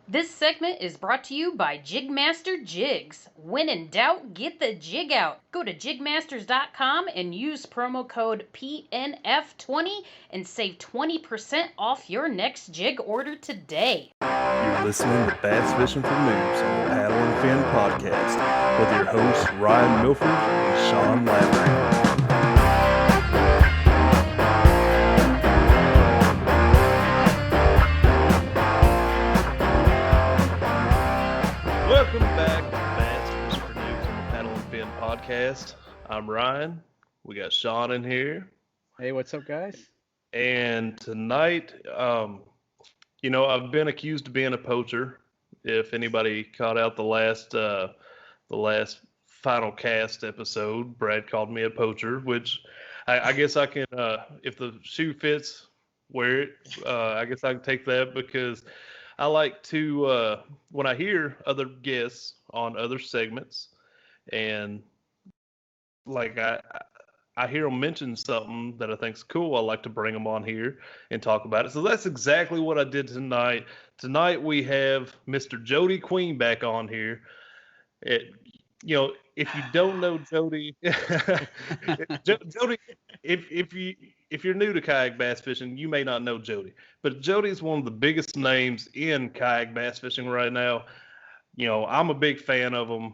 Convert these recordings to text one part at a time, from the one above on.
This segment is brought to you by JigMasters Jigs. When in doubt, get the jig out. Go to JigMasters.com and use promo code PNF20 and save 20% off your next jig order today. You're listening to Bass Fishing for Noobs on the Paddle and Fin podcast with your hosts Ryan Milford and Sean Lavery. Welcome back to Bass Fishing for Noobs on the Paddle and Fin podcast. I'm Ryan. We got Sean in here. Hey, what's up, guys? And tonight, I've been accused of being a poacher. If anybody caught out the last final cast episode, Brad called me a poacher, which I guess I can, if the shoe fits, wear it. I guess I can take that because I like to, when I hear other guests on other segments and like I hear them mention something that I think's cool, I like to bring them on here and talk about it. So that's exactly what I did tonight. Tonight we have Mr. Jody Queen back on here. If you don't know Jody, Jody, if you're new to kayak bass fishing, you may not know Jody, but Jody's one of the biggest names in kayak bass fishing right now. I'm a big fan of him,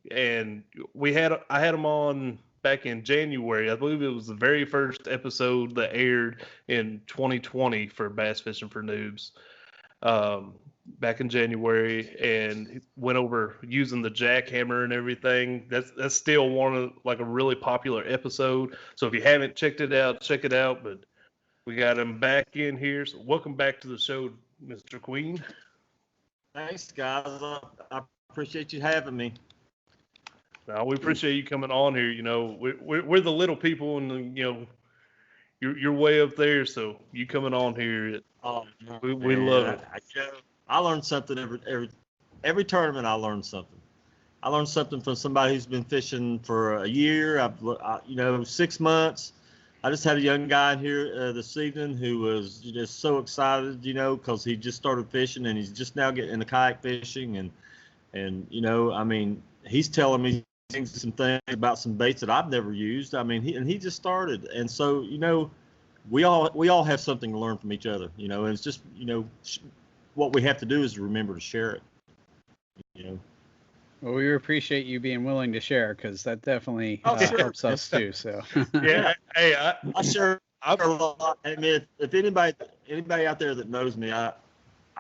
and I had him on back in January. I believe it was the very first episode that aired in 2020 for Bass Fishing for Noobs. Back in January, and went over using the jackhammer and everything. That's still one of a really popular episode. So if you haven't checked it out, check it out. But we got him back in here. So welcome back to the show, Mr. Queen. Thanks, guys. I appreciate you having me. Now we appreciate you coming on here. We're the little people, and you're way up there. So you coming on here, we love it. I learn something every tournament. I learn something. I learned something from somebody who's been fishing for a year. 6 months. I just had a young guy in here this evening who was just so excited, because he just started fishing and he's just now getting into kayak fishing, and he's telling me some things about some baits that I've never used. He just started, and so we all have something to learn from each other, and it's just what we have to do is remember to share it. Well, we appreciate you being willing to share, because that definitely helps us too. So yeah, hey, I share a lot. I mean, if anybody out there that knows me, I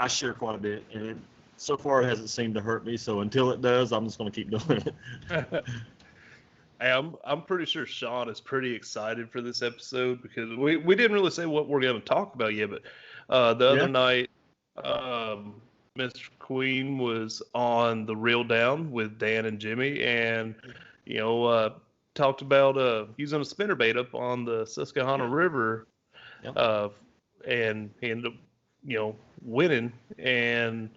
share quite a bit, and so far it hasn't seemed to hurt me. So until it does, I'm just going to keep doing it. Hey, I'm pretty sure Sean is pretty excited for this episode, because we didn't really say what we're going to talk about yet, but other night, Mr. Queen was on the Reel Down with Dan and Jimmy, and talked about using a spinnerbait up on the Susquehanna River, and he ended up winning. And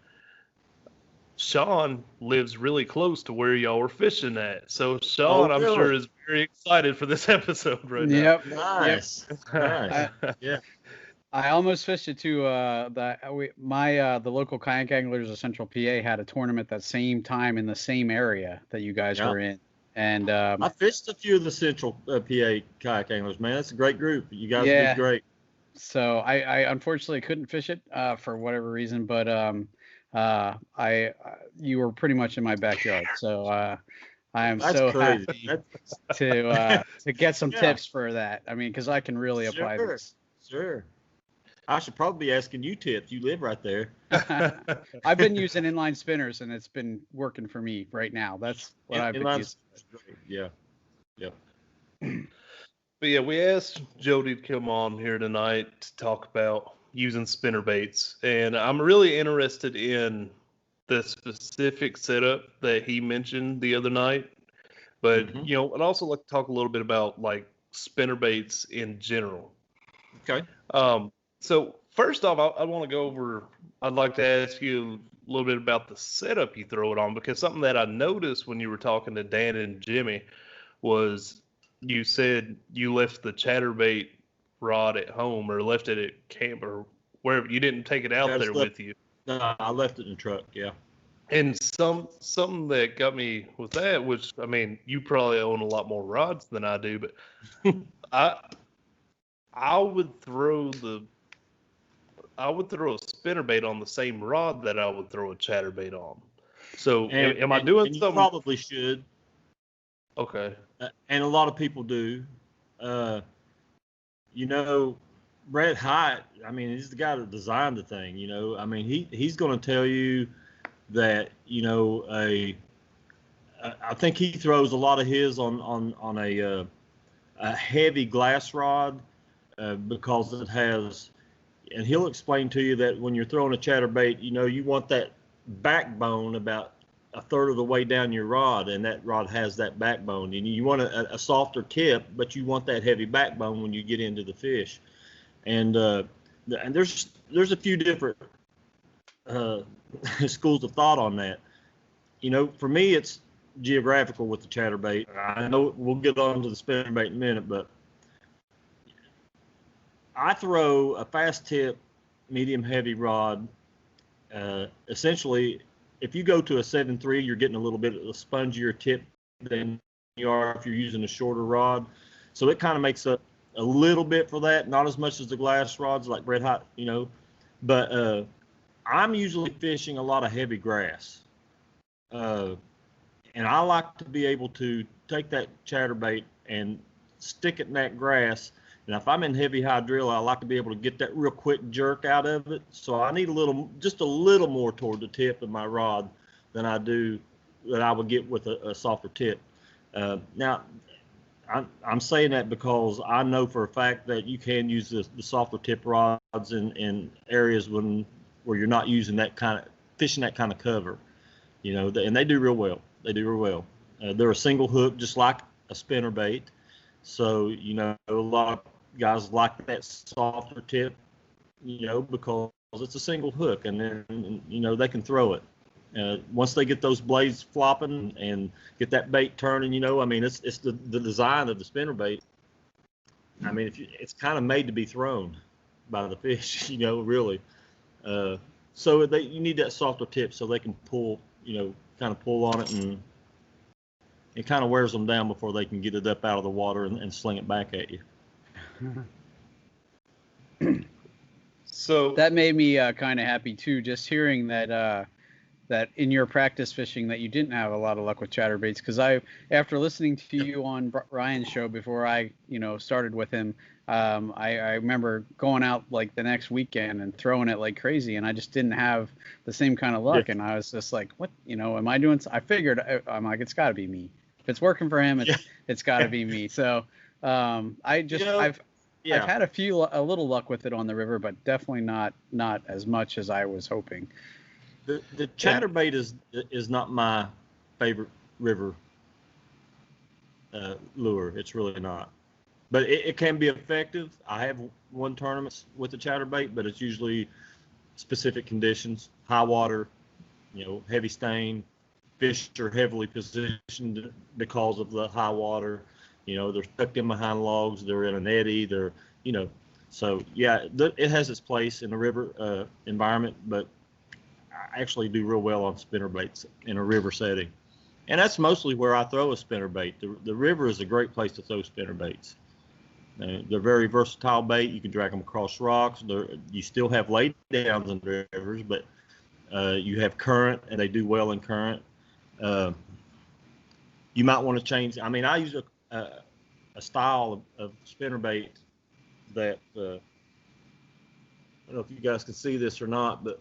Sean lives really close to where y'all were fishing at, so Sean, I'm sure, is very excited for this episode right now. Yep. Nice. Nice. Yeah. I almost fished it too. The local kayak anglers of Central PA had a tournament that same time in the same area that you guys were in, and I fished a few of the Central PA kayak anglers. Man, that's a great group. You guys did great. So I unfortunately couldn't fish it for whatever reason, but you were pretty much in my backyard, so I am so happy to get some tips for that. Because I can really apply this. Sure. I should probably be asking you tips. You live right there. I've been using inline spinners, and it's been working for me right now. That's what I've been using. Yeah. But yeah, we asked Jody to come on here tonight to talk about using spinnerbaits, and I'm really interested in the specific setup that he mentioned the other night. But I'd also like to talk a little bit about spinnerbaits in general. Okay. So first off, I want to go over, I'd like to ask you a little bit about the setup you throw it on, because something that I noticed when you were talking to Dan and Jimmy was you said you left the chatterbait rod at home, or left it at camp, or wherever. You didn't take it out there with you. No, I left it in the truck. Yeah. And something that got me with that, which I mean, you probably own a lot more rods than I do, but I would throw a spinnerbait on the same rod that I would throw a chatterbait on. So am I doing you something? Probably should. Okay. And a lot of people do. You know, Brett Hyatt, I mean, he's the guy that designed the thing, you know. I mean, he's going to tell you that, you know, I think he throws a lot of his on a heavy glass rod because it has, and he'll explain to you that when you're throwing a chatterbait, you know, you want that backbone about a third of the way down your rod, and that rod has that backbone, and you want a softer tip, but you want that heavy backbone when you get into the fish. And there's a few different schools of thought on that. You know, for me, it's geographical with the chatterbait. I know we'll get on to the spinnerbait in a minute, but I throw a fast tip, medium heavy rod. Essentially, if you go to a 7.3, you're getting a little bit of a spongier tip than you are if you're using a shorter rod. So it kind of makes up a little bit for that, not as much as the glass rods like Red Hot, you know. But I'm usually fishing a lot of heavy grass. And I like to be able to take that chatterbait and stick it in that grass. And if I'm in heavy high drill, I like to be able to get that real quick jerk out of it. So I need just a little more toward the tip of my rod than I would get with a softer tip. Now, I'm saying that because I know for a fact that you can use the softer tip rods in areas where you're not using fishing that kind of cover, you know, and they do real well. They do real well. They're a single hook, just like a spinnerbait. So, you know, a lot of guys like that softer tip, you know, because it's a single hook, and then, you know, they can throw it. Once they get those blades flopping and get that bait turning, you know, I mean, it's the design of the spinnerbait. I mean, it's kind of made to be thrown by the fish, you know, really. So you need that softer tip so they can pull, you know, kind of pull on it, and it kind of wears them down before they can get it up out of the water and sling it back at you. So that made me kind of happy too, just hearing that that in your practice fishing that you didn't have a lot of luck with chatterbaits, because after listening to you on Ryan's show before I, you know, started with him, I remember going out like the next weekend and throwing it like crazy, and I just didn't have the same kind of luck. Yeah. And I was just like, what, you know, am I doing? I figured, I'm like, it's got to be me. If it's working for him, it's got to be me. So I just, you know, I've had a little luck with it on the river, but definitely not as much as I was hoping. The chatterbait is not my favorite river lure. It's really not, but it can be effective. I have won tournaments with the chatterbait, but it's usually specific conditions: high water, you know, heavy stain. Fish are heavily positioned because of the high water. You know, they're stuck in behind logs. They're in an eddy. They're, you know, so yeah, it has its place in the river environment, but I actually do real well on spinnerbaits in a river setting. And that's mostly where I throw a spinnerbait. The river is a great place to throw spinnerbaits. They're very versatile bait. You can drag them across rocks. You still have lay downs in the rivers, but you have current, and they do well in current. You might want to change. I mean, I use a style of spinnerbait that I don't know if you guys can see this or not, but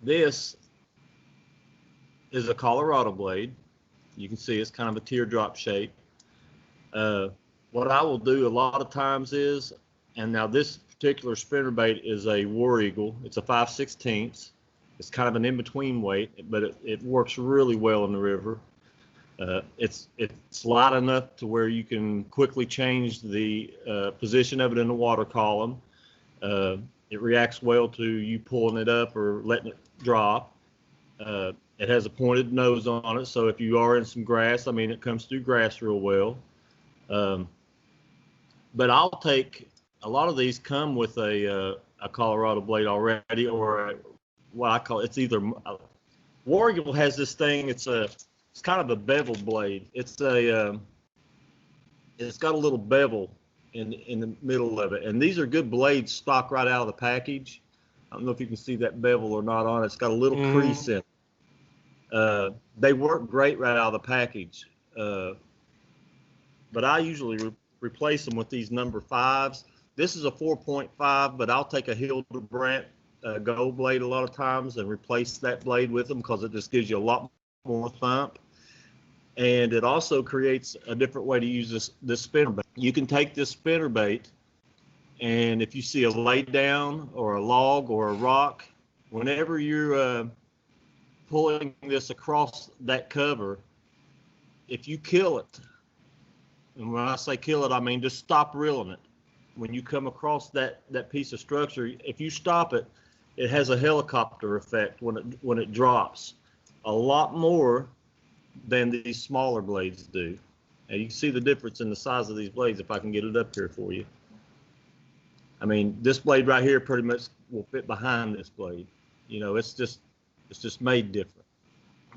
this is a Colorado blade. You can see it's kind of a teardrop shape. What I will do a lot of times is, and now this particular spinnerbait is a War Eagle. It's a 5/16. It's kind of an in-between weight, but it works really well in the river. It's light enough to where you can quickly change the position of it in the water column. It reacts well to you pulling it up or letting it drop. It has a pointed nose on it, so if you are in some grass, I mean, it comes through grass real well. But I'll take, a lot of these come with a Colorado blade already, or what I call it's either War Eagle has this thing. It's kind of a bevel blade. It's got a little bevel in the middle of it, and these are good blades stock right out of the package. I don't know if you can see that bevel or not on it. It's got a little crease in it. They work great right out of the package, but I usually replace them with these number 5s. This is a 4.5, but I'll take a Hildebrandt gold blade a lot of times and replace that blade with them because it just gives you a lot more thump. And it also creates a different way to use this spinnerbait. You can take this spinnerbait, and if you see a lay down or a log or a rock, whenever you're pulling this across that cover, if you kill it, and when I say kill it, I mean just stop reeling it. When you come across that piece of structure, if you stop it, it has a helicopter effect when it drops, a lot more than these smaller blades do. And you can see the difference in the size of these blades if I can get it up here for you. I mean, this blade right here pretty much will fit behind this blade. You know, it's just made different.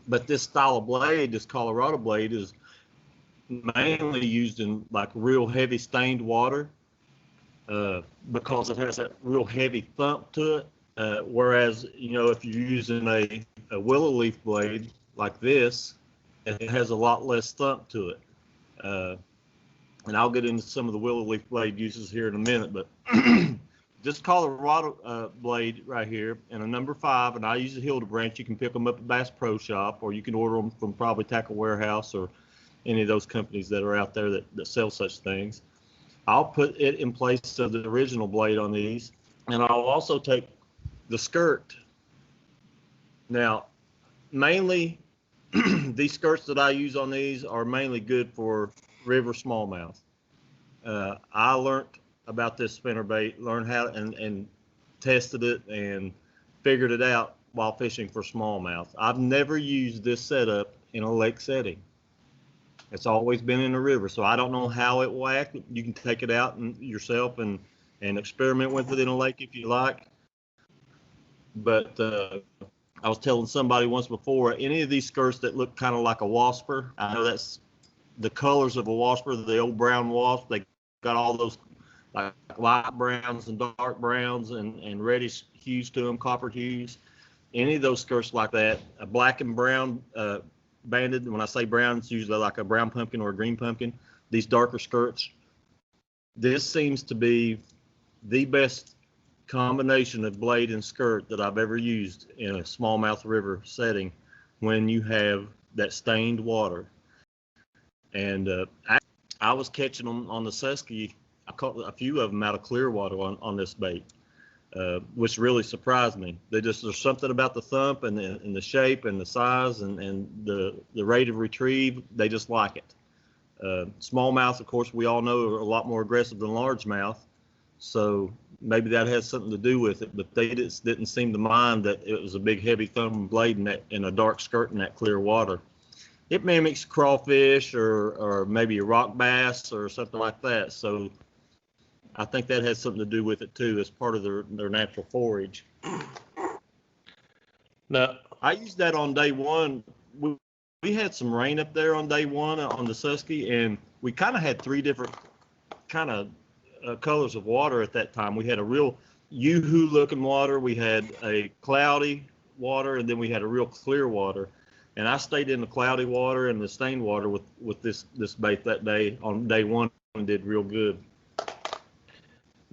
But this style of blade, this Colorado blade, is mainly used in like real heavy stained water because it has that real heavy thump to it. Whereas, you know, if you're using a willow leaf blade like this, it has a lot less thump to it. And I'll get into some of the willow leaf blade uses here in a minute, but this Colorado blade right here and a number 5, and I use a Hildebrandt. You can pick them up at Bass Pro Shop, or you can order them from probably Tackle Warehouse or any of those companies that are out there that sell such things. I'll put it in place of the original blade on these, and I'll also take the skirt. Now, mainly these skirts that I use on these are mainly good for river smallmouth. I learned about this spinnerbait, learned how and tested it and figured it out while fishing for smallmouth. I've never used this setup in a lake setting. It's always been in the river, so I don't know how it will act. You can take it out and yourself and experiment with it in a lake if you like. But I was telling somebody once before, any of these skirts that look kind of like a wasper, I know that's the colors of a wasper, the old brown wasp. They got all those like light browns and dark browns and reddish hues to them, copper hues. Any of those skirts like that, a black and brown banded. When I say brown, it's usually like a brown pumpkin or a green pumpkin. These darker skirts. This seems to be the best combination of blade and skirt that I've ever used in a smallmouth river setting when you have that stained water. And I was catching them on the Susky. I caught a few of them out of clear water on this bait, which really surprised me. There's something about the thump and the shape and the size and the rate of retrieve. They just like it. Smallmouth, of course, we all know are a lot more aggressive than largemouth. So maybe that has something to do with it, but they just didn't seem to mind that it was a big heavy thumb blade in a dark skirt in that clear water. It mimics crawfish or maybe a rock bass or something like that. So I think that has something to do with it too, as part of their natural forage. No, I used that on day one. We had some rain up there on day one on the Susky, and we kind of had 3 different kind of colors of water at that time. We had a real yoo-hoo looking water, we had a cloudy water, and then we had a real clear water. And I stayed in the cloudy water and the stained water with this bait that day on day one and did real good.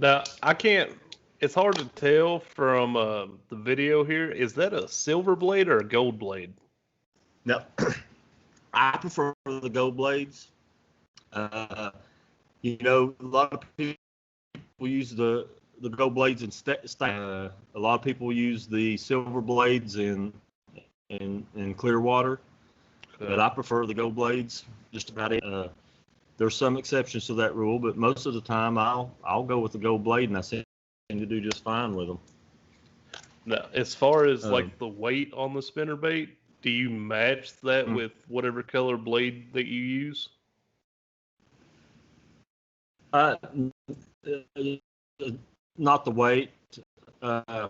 now I can't. It's hard to tell from the video here. Is that a silver blade or a gold blade? No, I prefer the gold blades. You know, a lot of people use the gold blades in a lot of people use the silver blades in clear water, but I prefer the gold blades just about it. There's some exceptions to that rule, but most of the time I'll go with the gold blade, and I seem to do just fine with them. Now, as far as like the weight on the spinnerbait, do you match that with whatever color blade that you use? Not the weight. I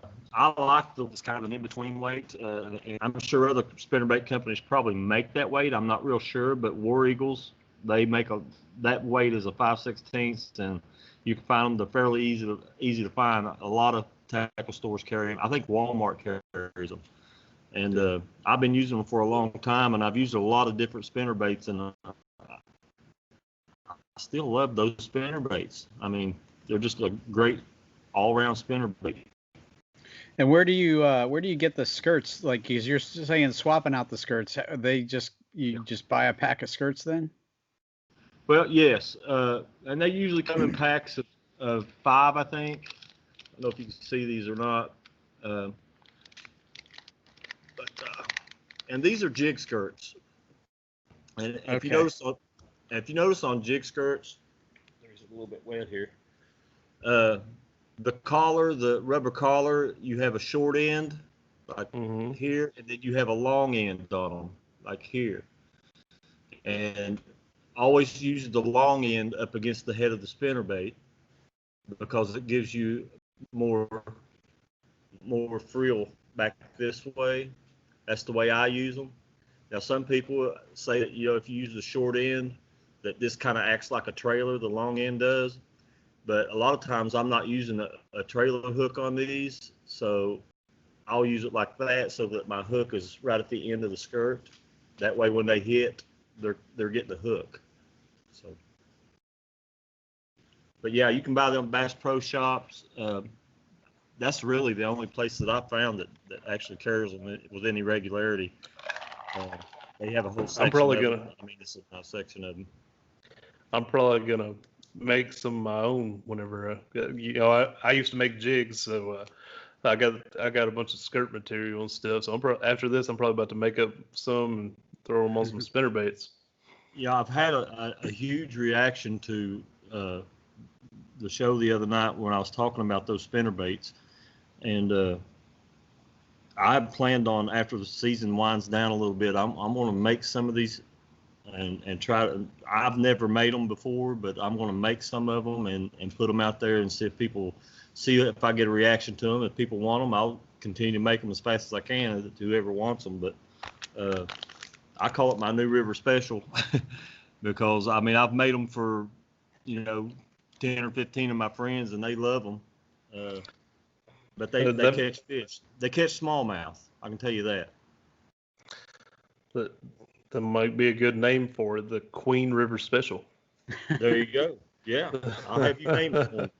like it's kind of an in-between weight. And I'm sure other spinnerbait companies probably make that weight. I'm not real sure, but War Eagles, they make that weight is a 5/16, and you can find them. They're fairly easy to find. A lot of tackle stores carry them. I think Walmart carries them. And I've been using them for a long time, and I've used a lot of different spinnerbaits, and I still love those spinnerbaits. I mean, they're just a great all-round spinnerbait. And where do you get the skirts? Like, because you're saying swapping out the skirts, you just buy a pack of skirts then? Well, yes, and they usually come in packs of 5, I think. I don't know if you can see these or not, and these are jig skirts. And if you notice on jig skirts, there's a little bit wet here. The collar, the rubber collar, you have a short end, like here, and then you have a long end on them, like here. And always use the long end up against the head of the spinnerbait because it gives you more frill back this way. That's the way I use them. Now, some people say that, if you use the short end, that this kind of acts like a trailer, the long end does. But a lot of times I'm not using a trailer hook on these, so I'll use it like that so that my hook is right at the end of the skirt. That way when they hit, they're getting the hook. So, but yeah, you can buy them Bass Pro Shops. That's really the only place that I've found that actually carries them with any regularity. They have a whole section. This is a section of them. I'm probably gonna make some of my own whenever I used to make jigs, so I got a bunch of skirt material and stuff. So after this, I'm probably about to make up some and throw them on some spinnerbaits. Yeah, I've had a huge reaction to the show the other night when I was talking about those spinnerbaits, and I planned on, after the season winds down a little bit, I'm going to make some of these and try to. I've never made them before, but I'm going to make some of them and put them out there and see if I get a reaction to them. If people want them, I'll continue to make them as fast as I can to whoever wants them. But I call it my New River special because I've made them for 10 or 15 of my friends and they love them. But they catch fish. They catch smallmouth. I can tell you that. That might be a good name for it, the Queen River Special. There you go. Yeah, I'll have you name it one.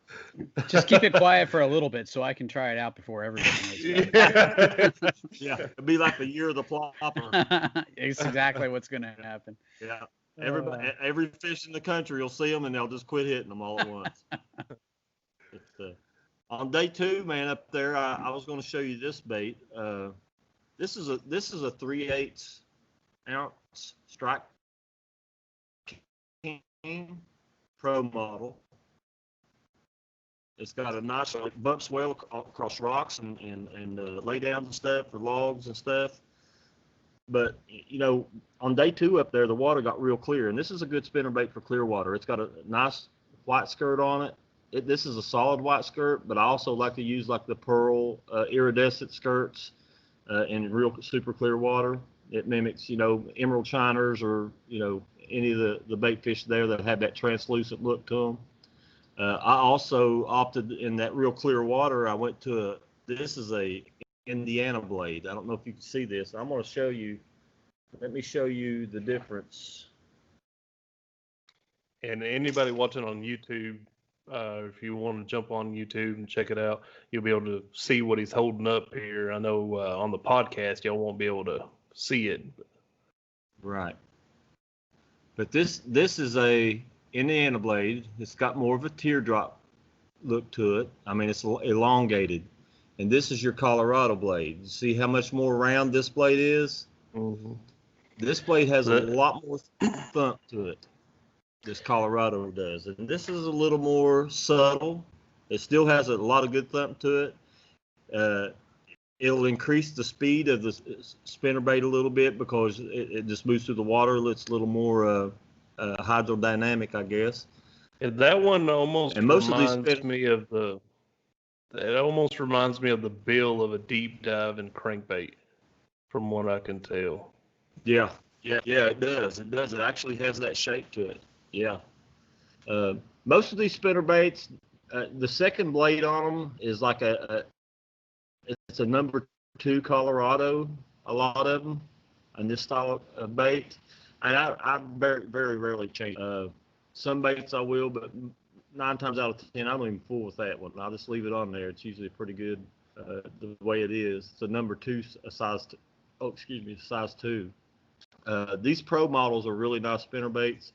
Just keep it quiet for a little bit so I can try it out before everybody knows about it. Yeah, it'll be like the year of the plopper. It's exactly what's going to happen. Yeah, every fish in the country will see them and they'll just quit hitting them all at once. On day 2, man, up there, I was going to show you this bait. This is a 3/8 ounce Strike King Pro model. It's got a nice bump swell across rocks and lay downs and stuff for logs and stuff. But on day 2 up there, the water got real clear, and this is a good spinnerbait for clear water. It's got a nice white skirt on it. This is a solid white skirt, but I also like to use like the pearl iridescent skirts in real super clear water. It mimics, emerald shiners or, any of the bait fish there that have that translucent look to them. I also opted in that real clear water. I went to this is a Indiana blade. I don't know if you can see this. I'm going to show you. Let me show you the difference. And anybody watching on YouTube, if you want to jump on YouTube and check it out, you'll be able to see what he's holding up here. I know on the podcast, y'all won't be able to see it. Right. But this is a Indiana blade. It's got more of a teardrop look to it. It's elongated. And this is your Colorado blade. See how much more round this blade is? Mm-hmm. This blade has a lot more thump to it. This Colorado does. And this is a little more subtle. It still has a lot of good thump to it. It'll increase the speed of the spinnerbait a little bit because it just moves through the water. It's a little more hydrodynamic, I guess. And that one almost reminds me of the It almost reminds me of the bill of a deep dive and crankbait, from what I can tell. Yeah, it does. It does. It actually has that shape to it. Yeah. Most of these spinnerbaits, the second blade on them is like it's a number 2 Colorado, a lot of them, and this style of bait. And I very, very rarely change. Some baits I will, but 9 times out of 10, I don't even fool with that one. I'll just leave it on there. It's usually pretty good the way it is. It's a number 2, size 2. These pro models are really nice spinnerbaits.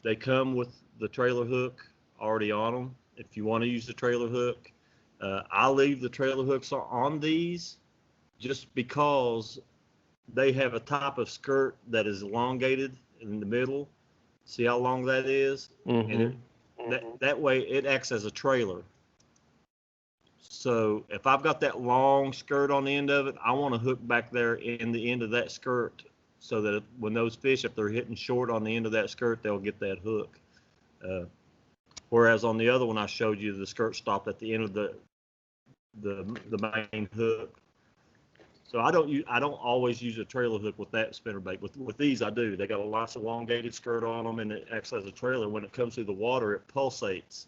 They come with the trailer hook already on them if you want to use the trailer hook. I leave the trailer hooks on these just because they have a type of skirt that is elongated in the middle. See how long that is? Mm-hmm. And that way it acts as a trailer. So if I've got that long skirt on the end of it, I want to hook back there in the end of that skirt so that when those fish, if they're hitting short on the end of that skirt, they'll get that hook. Whereas on the other one I showed you, the skirt stopped at the end of the main hook. So I don't always use a trailer hook with that spinnerbait. With these I do. They got a lots of elongated skirt on them, and it acts as a trailer. When it comes through the water, it pulsates.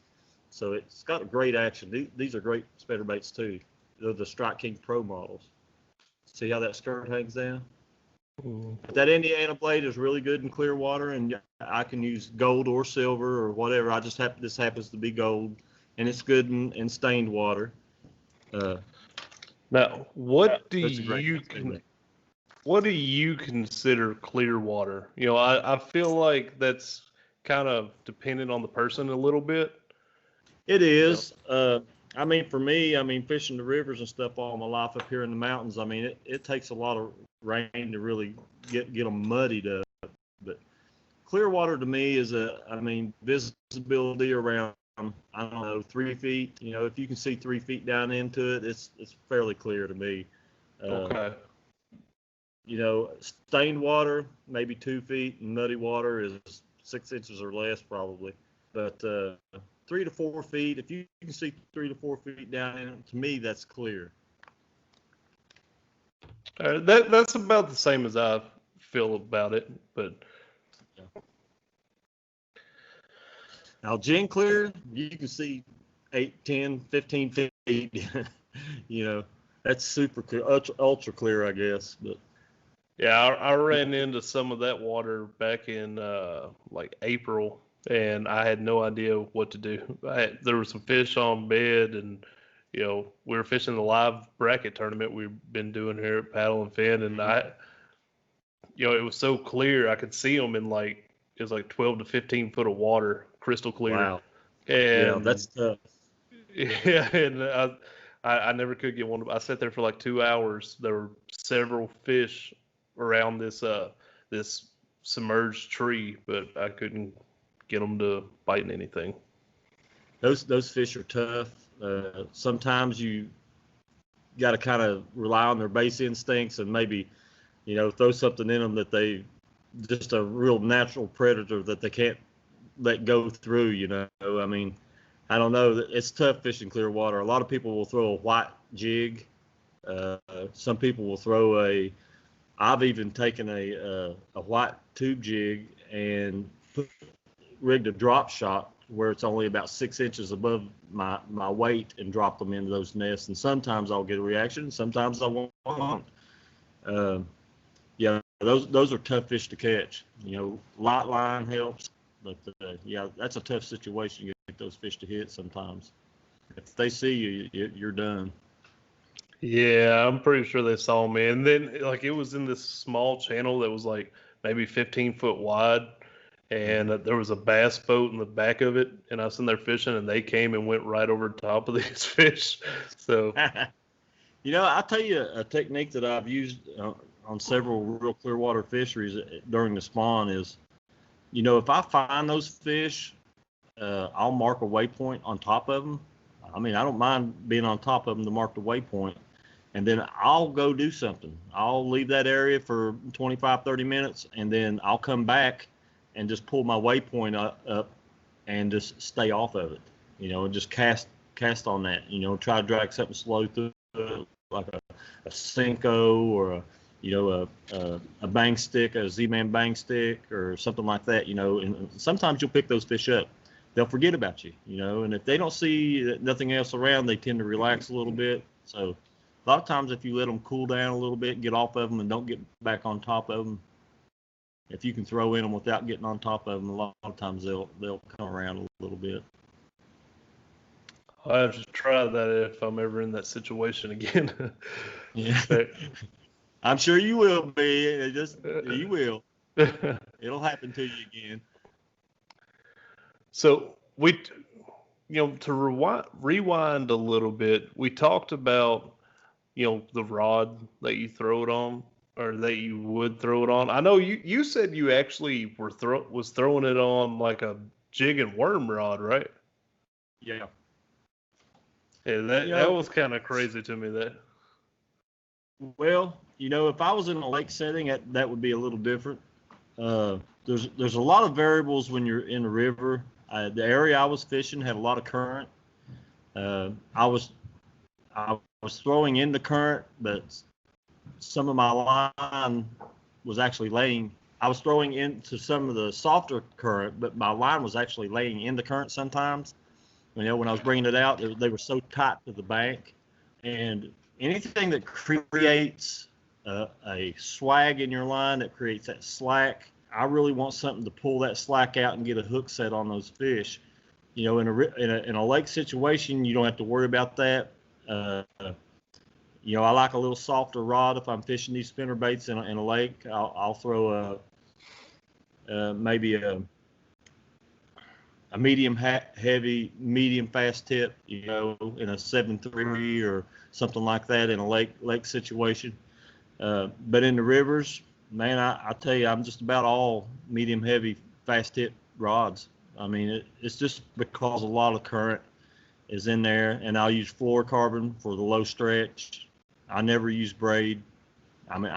So it's got a great action. These are great spinnerbaits too. They're the Strike King Pro models. See how that skirt hangs down? That Indiana blade is really good in clear water, and I can use gold or silver or whatever. This happens to be gold, and it's good in stained water. Now, what do you consider clear water? You know, I feel like that's kind of dependent on the person a little bit. It is. I mean, for me, fishing the rivers and stuff all my life up here in the mountains, it takes a lot of rain to really get them muddied up. But clear water to me is visibility around, I don't know, 3 feet. You know, if you can see 3 feet down into it, it's fairly clear to me. Okay. You know, stained water, maybe 2 feet, and muddy water is 6 inches or less probably. But 3 to 4 feet, if you can see 3 to 4 feet down in it, to me, that's clear. That's about the same as I feel about it, but now gin clear, you can see 8, 10, 15 feet. You know, that's super clear, ultra clear, I guess. But yeah, I ran into some of that water back in like April, and I had no idea what to do. There were some fish on bed, and you know, we were fishing the live bracket tournament we've been doing here at Paddle and Fin, and it was so clear I could see them in it was like 12 to 15 foot of water, crystal clear. Wow. And yeah, that's tough. Yeah, and I never could get one. I sat there for like 2 hours. There were several fish around this submerged tree, but I couldn't get them to bite anything. Those fish are tough. Sometimes you got to kind of rely on their base instincts and maybe, you know, throw something in them that they just a real natural predator that they can't let go through. You know, I mean, I don't know. It's tough fishing clear water. A lot of people will throw a white jig. Some people will throw I've even taken a white tube jig and rigged a drop shot where it's only about 6 inches above my weight and drop them into those nests. And sometimes I'll get a reaction, sometimes I won't. Yeah, those are tough fish to catch. You know, light line helps, but yeah, that's a tough situation. You get those fish to hit sometimes. If they see you, you're done. Yeah, I'm pretty sure they saw me. And then it was in this small channel that was like maybe 15 foot wide. And there was a bass boat in the back of it, and I was in there fishing, and they came and went right over top of these fish. So, you know, I'll tell you a technique that I've used on several real clear water fisheries during the spawn is, you know, if I find those fish, I'll mark a waypoint on top of them. I mean, I don't mind being on top of them to mark the waypoint, and then I'll go do something. I'll leave that area for 25, 30 minutes, and then I'll come back and just pull my waypoint up and just stay off of it, you know, and just cast cast on that. You know, try to drag something slow through it, like a Senko or a bang stick, a Z-Man bang stick or something like that. You know, and sometimes you'll pick those fish up. They'll forget about you. You know, and if they don't see nothing else around, they tend to relax a little bit. So a lot of times, if you let them cool down a little bit, get off of them, and don't get back on top of them, if you can throw in them without getting on top of them, a lot of times they'll come around a little bit. I'll have to try that if I'm ever in that situation again. Yeah, I'm sure you will be. You will. It'll happen to you again. So to rewind a little bit, we talked about, the rod that you throw it on, or that you would throw it on. I know you said you actually was throwing it on like a jig and worm rod, right? Yeah. Yeah, that was kind of crazy to me. That. Well, if I was in a lake setting, that would be a little different. There's a lot of variables when you're in a river. The area I was fishing had a lot of current. I was throwing in the current, but some of my line was actually laying. I was throwing into some of the softer current, but my line was actually laying in the current sometimes. When I was bringing it out, they were so tight to the bank. And anything that creates a swag in your line, that creates that slack, I really want something to pull that slack out and get a hook set on those fish. In a lake situation, you don't have to worry about that. I like a little softer rod if I'm fishing these spinnerbaits in a lake. I'll throw maybe a medium heavy, medium fast tip, in a 7.3 or something like that in a lake situation. But in the rivers, man, I tell you, I'm just about all medium heavy fast tip rods. I mean, it's just because a lot of current is in there, and I'll use fluorocarbon for the low stretch. I never use braid. I mean,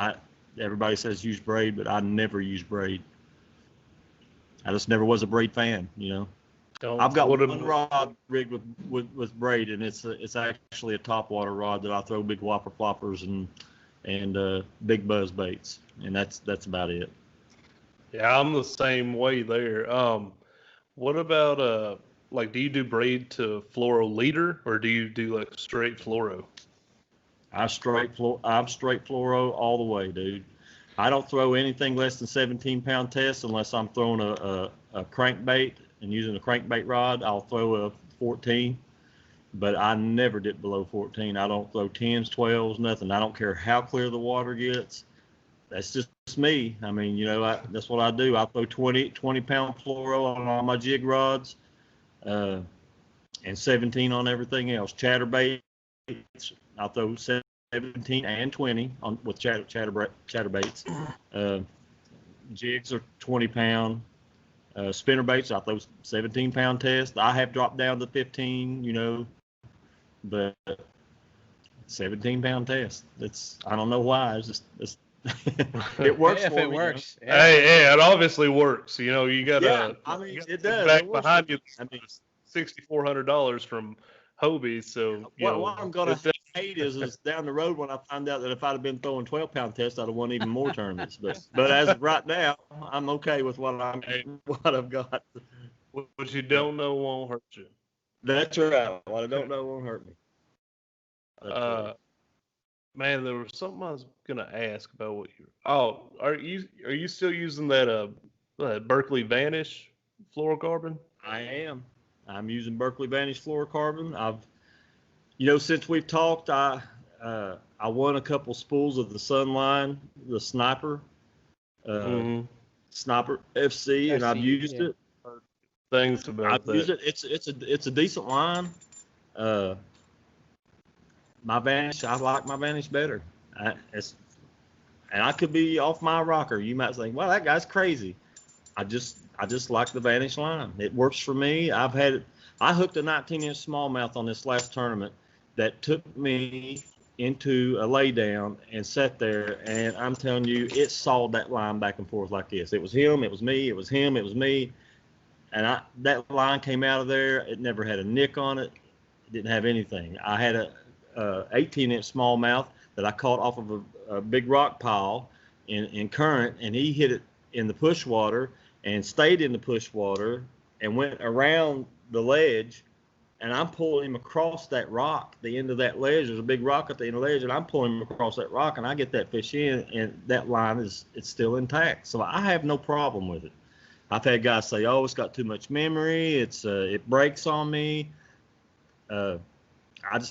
everybody says use braid, but I never use braid. I just never was a braid fan, I've got one rod rigged with braid, and it's actually a topwater rod that I throw big whopper floppers and big buzz baits, and that's about it. Yeah, I'm the same way there. What about do you do braid to fluoro leader, or do you do like straight fluoro? I'm straight fluoro all the way, dude. I don't throw anything less than 17-pound test unless I'm throwing a crankbait and using a crankbait rod. I'll throw a 14, but I never dip below 14. I don't throw 10s, 12s, nothing. I don't care how clear the water gets. That's just me. I mean, that's what I do. I throw 20-pound fluoro on all my jig rods, and 17 on everything else. Chatterbaits, I throw 17 and 20 on with chatterbaits. Jigs are 20-pound. Spinnerbaits, I throw 17-pound test. I have dropped down to 15, but 17-pound test. I don't know why. It's it works. Yeah, for it me, works. Yeah. Hey, it obviously works. You got to. Yeah, I mean, it does. Back behind you, $6,400 from Hobie. So what I'm gonna hate is down the road when I find out that if I'd have been throwing 12-pound tests, I'd have won even more tournaments. But as of right now, I'm okay with what I've got. What you don't know won't hurt you. That's right. What I don't know won't hurt me. Man, there was something I was gonna ask about what you. Oh, are you still using that Berkeley Vanish fluorocarbon? I am. I'm using Berkeley Vanish fluorocarbon. Since we've talked, I won a couple spools of the Sunline, the Sniper, Sniper FC, and I've used it. Things about that. I've used it. It's a decent line. My Vanish, I like my Vanish better. And I could be off my rocker. You might think, well, that guy's crazy. I just like the Vanish line. It works for me. I hooked a 19-inch smallmouth on this last tournament that took me into a laydown and sat there, and I'm telling you, it sawed that line back and forth like this. It was him, it was me, it was him, it was me. And that line came out of there. It never had a nick on it. didn't have anything. I had a 18-inch smallmouth that I caught off of a big rock pile in current, and he hit it in the push water and stayed in the push water and went around the ledge, and I'm pulling him across that rock, the end of that ledge. There's a big rock at the end of the ledge, and I'm pulling him across that rock, and I get that fish in, and that line it's still intact. So I have no problem with it. I've had guys say, "Oh, it's got too much memory. It breaks on me." I've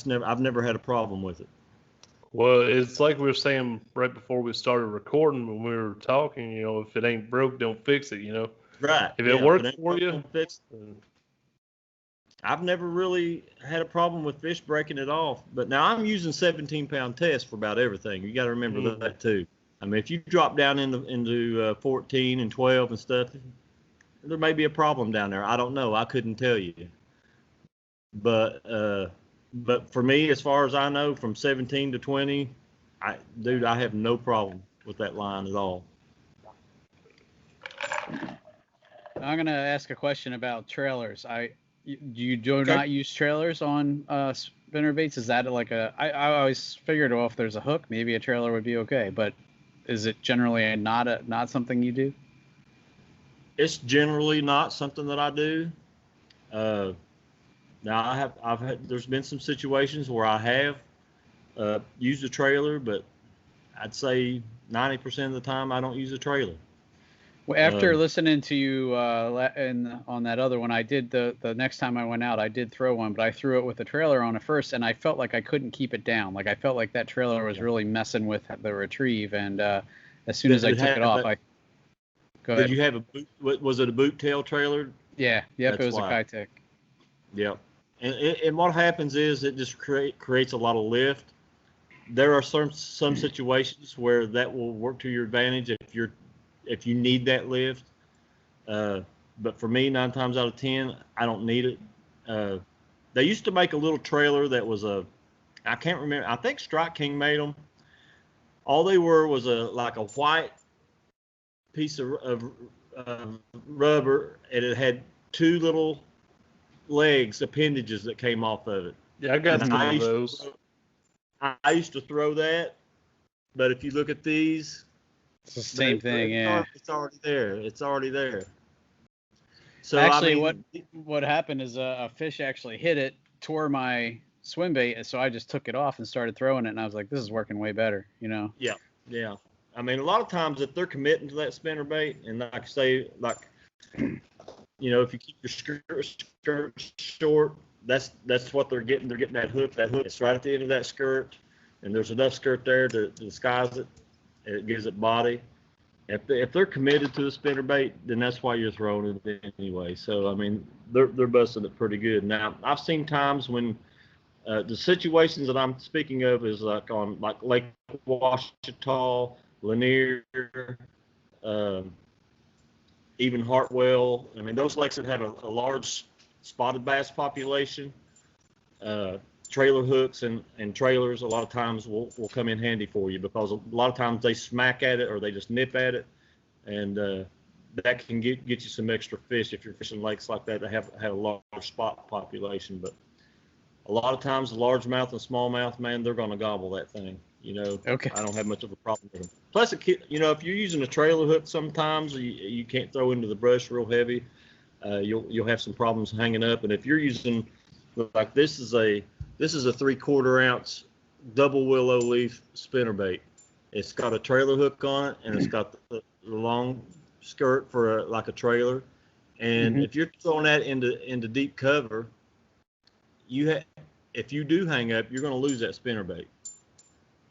never had a problem with it. Well, it's like we were saying right before we started recording when we were talking, you know, if it ain't broke, don't fix it, you know. Right. If it works for you. I've never really had a problem with fish breaking it off, but now I'm using 17-pound test for about everything. You got to remember that too. I mean, if you drop down into 14 and 12 and stuff, there may be a problem down there. I don't know. I couldn't tell you. But for me, as far as I know, from 17 to 20, I have no problem with that line at all. I'm gonna ask a question about trailers. You do not use trailers on spinnerbaits? Is that like I always figured, well, if there's a hook, maybe a trailer would be okay. But is it generally not something you do? It's generally not something that I do. Now there's been some situations where I have used a trailer, but I'd say 90% of the time I don't use a trailer. Well, after listening to you on that other one, I did the next time I went out, I did throw one, but I threw it with a trailer on it first, and I felt like I couldn't keep it down. Like I felt like that trailer was really messing with the retrieve, and as soon as I took it off, go ahead. Did you have a boot? Was it a boot tail trailer? Yeah. Yep. It was a Kitech. Yep. And what happens is it just creates a lot of lift. There are some situations where that will work to your advantage if you need that lift. But for me, 9 times out of 10, I don't need it. They used to make a little trailer that was I can't remember. I think Strike King made them. All they were was like a white piece of rubber, and it had 2 little legs, appendages that came off of it. Yeah, I got some of those. I used to throw that, but if you look at these, it's the same thing. It's already there. It's already there. So actually, what happened is a fish actually hit it, tore my swim bait, so I just took it off and started throwing it, and I was like, this is working way better, you know? Yeah. I mean, a lot of times if they're committing to that spinnerbait, and like I say, like, you know, if you keep your skirt short, that's what they're getting. They're getting that hook. That hook is right at the end of that skirt, and there's enough skirt there to disguise it. It gives it body. If they're committed to the spinnerbait, then that's why you're throwing it anyway. So I mean, they're busting it pretty good. Now I've seen times when the situations that I'm speaking of is like on like Lake Ouachita, Lanier, even Hartwell. I mean, those lakes that have a large spotted bass population, trailer hooks and trailers a lot of times will come in handy for you, because a lot of times they smack at it or they just nip at it, and that can get you some extra fish if you're fishing lakes like that have a large spot population. But a lot of times the largemouth and smallmouth, man, they're going to gobble that thing. You know, okay. I don't have much of a problem with them. Plus, you know, if you're using a trailer hook, sometimes you can't throw into the brush real heavy. You'll have some problems hanging up. And if you're using, like this is a 3/4 ounce double willow leaf spinnerbait. It's got a trailer hook on it, and it's got the long skirt for like a trailer. And if you're throwing that into deep cover, if you do hang up, you're going to lose that spinnerbait.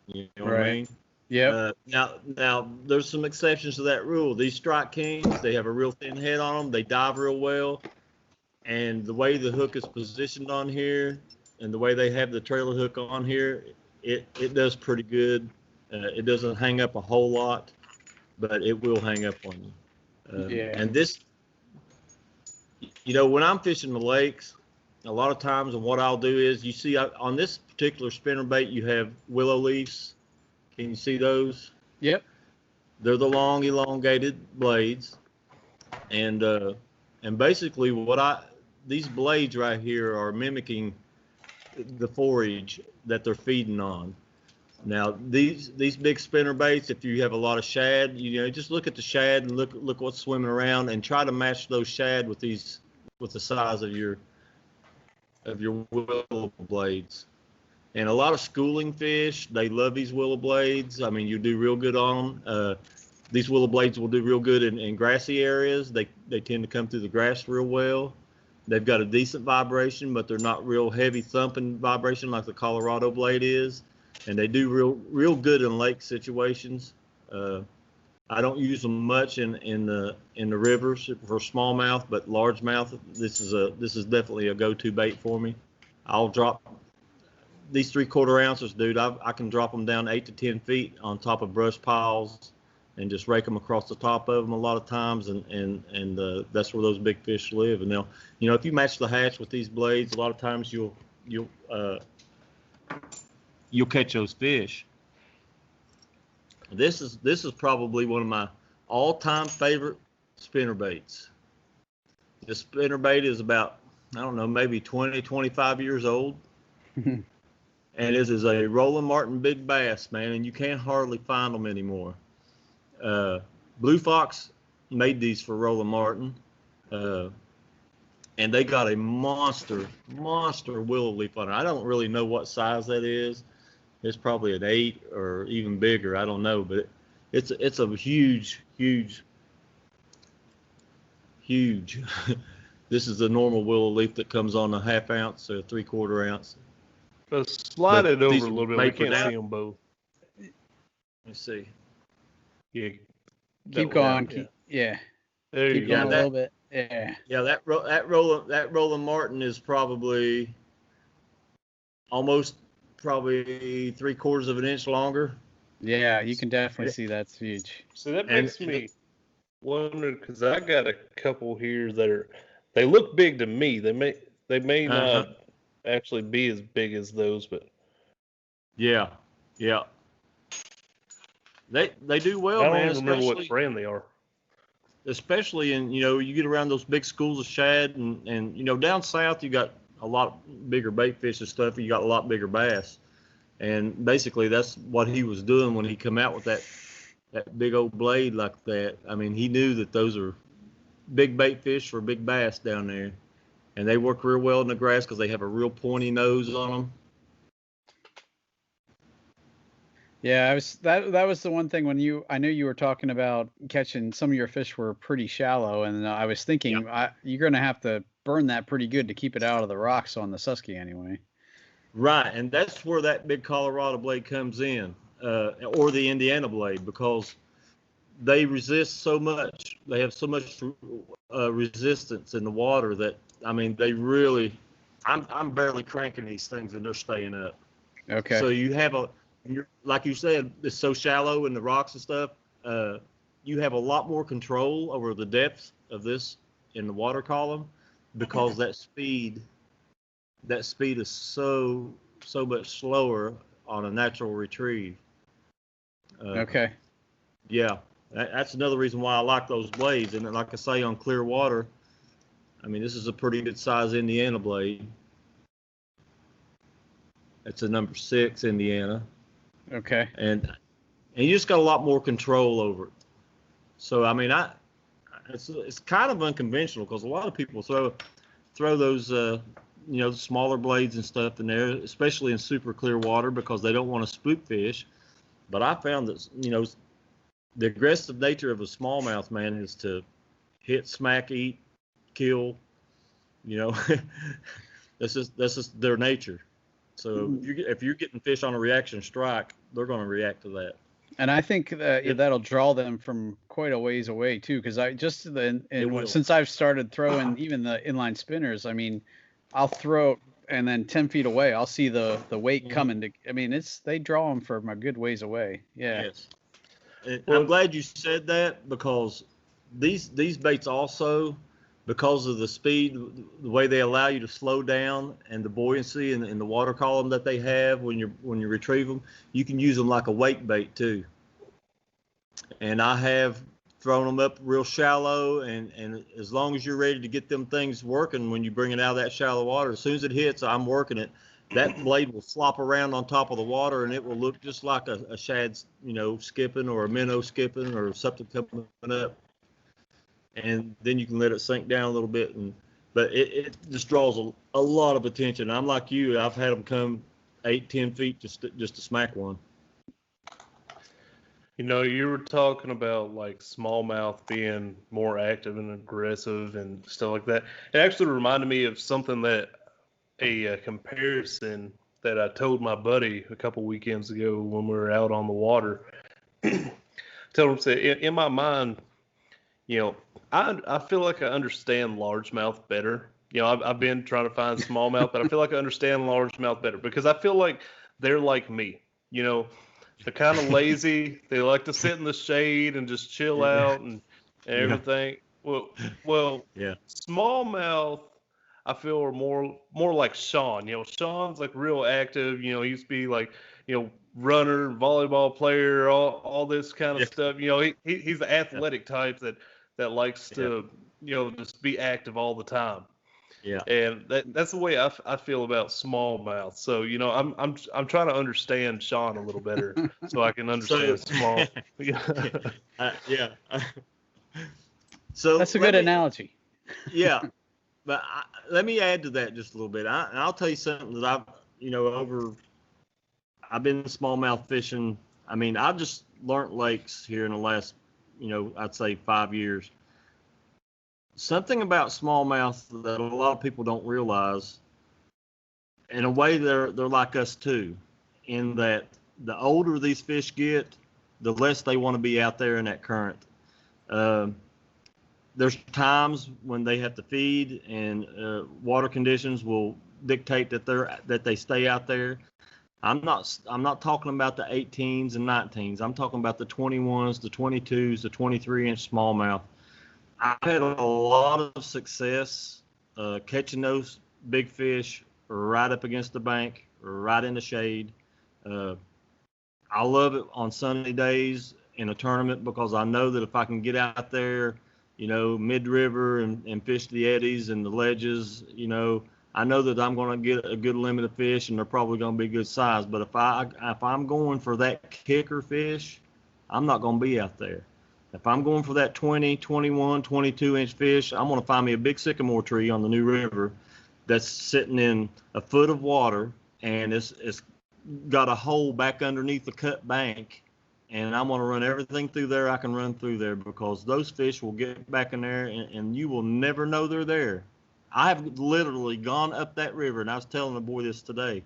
You know what I mean? Yeah. Now there's some exceptions to that rule. These Strike Kings, they have a real thin head on them. They dive real well, and the way the hook is positioned on here, and the way they have the trailer hook on here, it does pretty good. It doesn't hang up a whole lot, but it will hang up on you. And this, you know, when I'm fishing the lakes, a lot of times, and what I'll do is, you see on this particular spinnerbait, you have willow leaves. Can you see those? Yep. They're the long, elongated blades, and basically these blades right here are mimicking the forage that they're feeding on. Now these big spinner baits, if you have a lot of shad, just look at the shad and look what's swimming around and try to match those shad with the size of your willow blades. And a lot of schooling fish, they love these willow blades. I mean, you do real good on them. These willow blades will do real good in grassy areas. They tend to come through the grass real well. They've got a decent vibration, but they're not real heavy thumping vibration like the Colorado blade is. And they do real good in lake situations. I don't use them much in the rivers for smallmouth, but largemouth, this is definitely a go-to bait for me. I'll drop these 3/4 ounces, dude. I can drop them down 8 to 10 feet on top of brush piles and just rake them across the top of them a lot of times, and that's where those big fish live. And they'll, if you match the hatch with these blades, a lot of times you'll catch those fish. This is probably one of my all-time favorite spinnerbaits. This spinnerbait is about, I don't know, maybe 20, 25 years old. And this is a Roland Martin big bass, man, and you can't hardly find them anymore. Blue Fox made these for Roland Martin, and they got a monster willow leaf on it. I don't really know what size that is. It's probably an 8 or even bigger. I don't know, but it's a huge. This is the normal willow leaf that comes on a 1/2 ounce or 3/4 ounce. Slide it over a little bit. We can't see them both. Let's see. Yeah. Keep going. Yeah. There you Keep go. going a little bit. Yeah. Yeah, that Roland Martin is probably almost 3/4 of an inch longer. Yeah, you can definitely see that's huge. So that makes me wonder, because I got a couple here that they look big to me. They may not actually be as big as those, but yeah. They do well, I don't man. even remember what brand they are. Especially in, you get around those big schools of shad, and down south you got a lot bigger bait fish and stuff. You got a lot bigger bass, and basically that's what he was doing when he come out with that big old blade like that. I mean, he knew that those are big bait fish for big bass down there, and they work real well in the grass because they have a real pointy nose on them. Yeah, that was the one thing I knew you were talking about catching some of your fish were pretty shallow, and I was thinking you're going to have to burn that pretty good to keep it out of the rocks on the Susky anyway. Right, and that's where that big Colorado blade comes in, or the Indiana blade, because they resist so much. They have so much resistance in the water that, I mean, they really. I'm barely cranking these things and they're staying up. Okay. So you have like you said, it's so shallow in the rocks and stuff. You have a lot more control over the depth of this in the water column, because that speed is so much slower on a natural retrieve. Okay. Yeah, that's another reason why I like those blades. And like I say, on clear water, I mean, this is a pretty good size Indiana blade. It's a number 6 Indiana. Okay. And you just got a lot more control over it. So I mean, it's kind of unconventional, because a lot of people throw those smaller blades and stuff in there, especially in super clear water, because they don't want to spook fish. But I found that the aggressive nature of a smallmouth, man, is to hit, smack, eat, kill. That's just their nature. So if you're getting fish on a reaction strike, they're going to react to that. And I think that that'll draw them from quite a ways away too, because since I've started throwing even the inline spinners, I mean, I'll throw and then 10 feet away, I'll see the weight coming to. I mean, they draw them from a good ways away. Yeah. Yes. I'm glad you said that, because these baits also, because of the speed, the way they allow you to slow down, and the buoyancy in the water column that they have when you retrieve them, you can use them like a wake bait too. And I have thrown them up real shallow, and as long as you're ready to get them things working, when you bring it out of that shallow water, as soon as it hits, I'm working it, that blade will flop around on top of the water, and it will look just like a shad, skipping, or a minnow skipping, or something coming up. And then you can let it sink down a little bit, but it just draws a lot of attention. I'm like you, I've had them come 8-10 feet just to smack one. You were talking about like smallmouth being more active and aggressive and stuff like that. It actually reminded me of something that a comparison that I told my buddy a couple weekends ago when we were out on the water. Told him, say, in my mind, I feel like I understand largemouth better. I've been trying to find smallmouth, but I feel like I understand largemouth better because I feel like they're like me. They're kind of lazy. They like to sit in the shade and just chill out and everything. Yeah. Well, yeah. Smallmouth, I feel are more like Sean. Sean's like real active. He used to be like, runner, volleyball player, all this kind of stuff. He's the athletic type that likes to, just be active all the time. Yeah. And that's the way I feel about smallmouth. So, I'm trying to understand Sean a little better so I can understand small. Yeah. So that's a good analogy. Yeah. But let me add to that just a little bit. I'll tell you something that I've been smallmouth fishing. I mean, I've just learned lakes here in the last, I'd say 5 years. Something about smallmouth that a lot of people don't realize, in a way they're like us too, in that the older these fish get, the less they want to be out there in that current. There's times when they have to feed, and water conditions will dictate that they stay out there. I'm not talking about the 18s and 19s. I'm talking about the 21s, the 22s, the 23-inch smallmouth. I've had a lot of success catching those big fish right up against the bank, right in the shade. I love it on sunny days in a tournament because I know that if I can get out there, mid-river and fish the eddies and the ledges, I know that I'm going to get a good limit of fish, and they're probably going to be good size. But if I'm going for that kicker fish, I'm not going to be out there. If I'm going for that 20, 21, 22-inch fish, I'm going to find me a big sycamore tree on the New River that's sitting in a foot of water, and it's got a hole back underneath the cut bank, and I'm going to run everything through there I can run through there, because those fish will get back in there, and you will never know they're there. I've literally gone up that river, and I was telling the boy this today.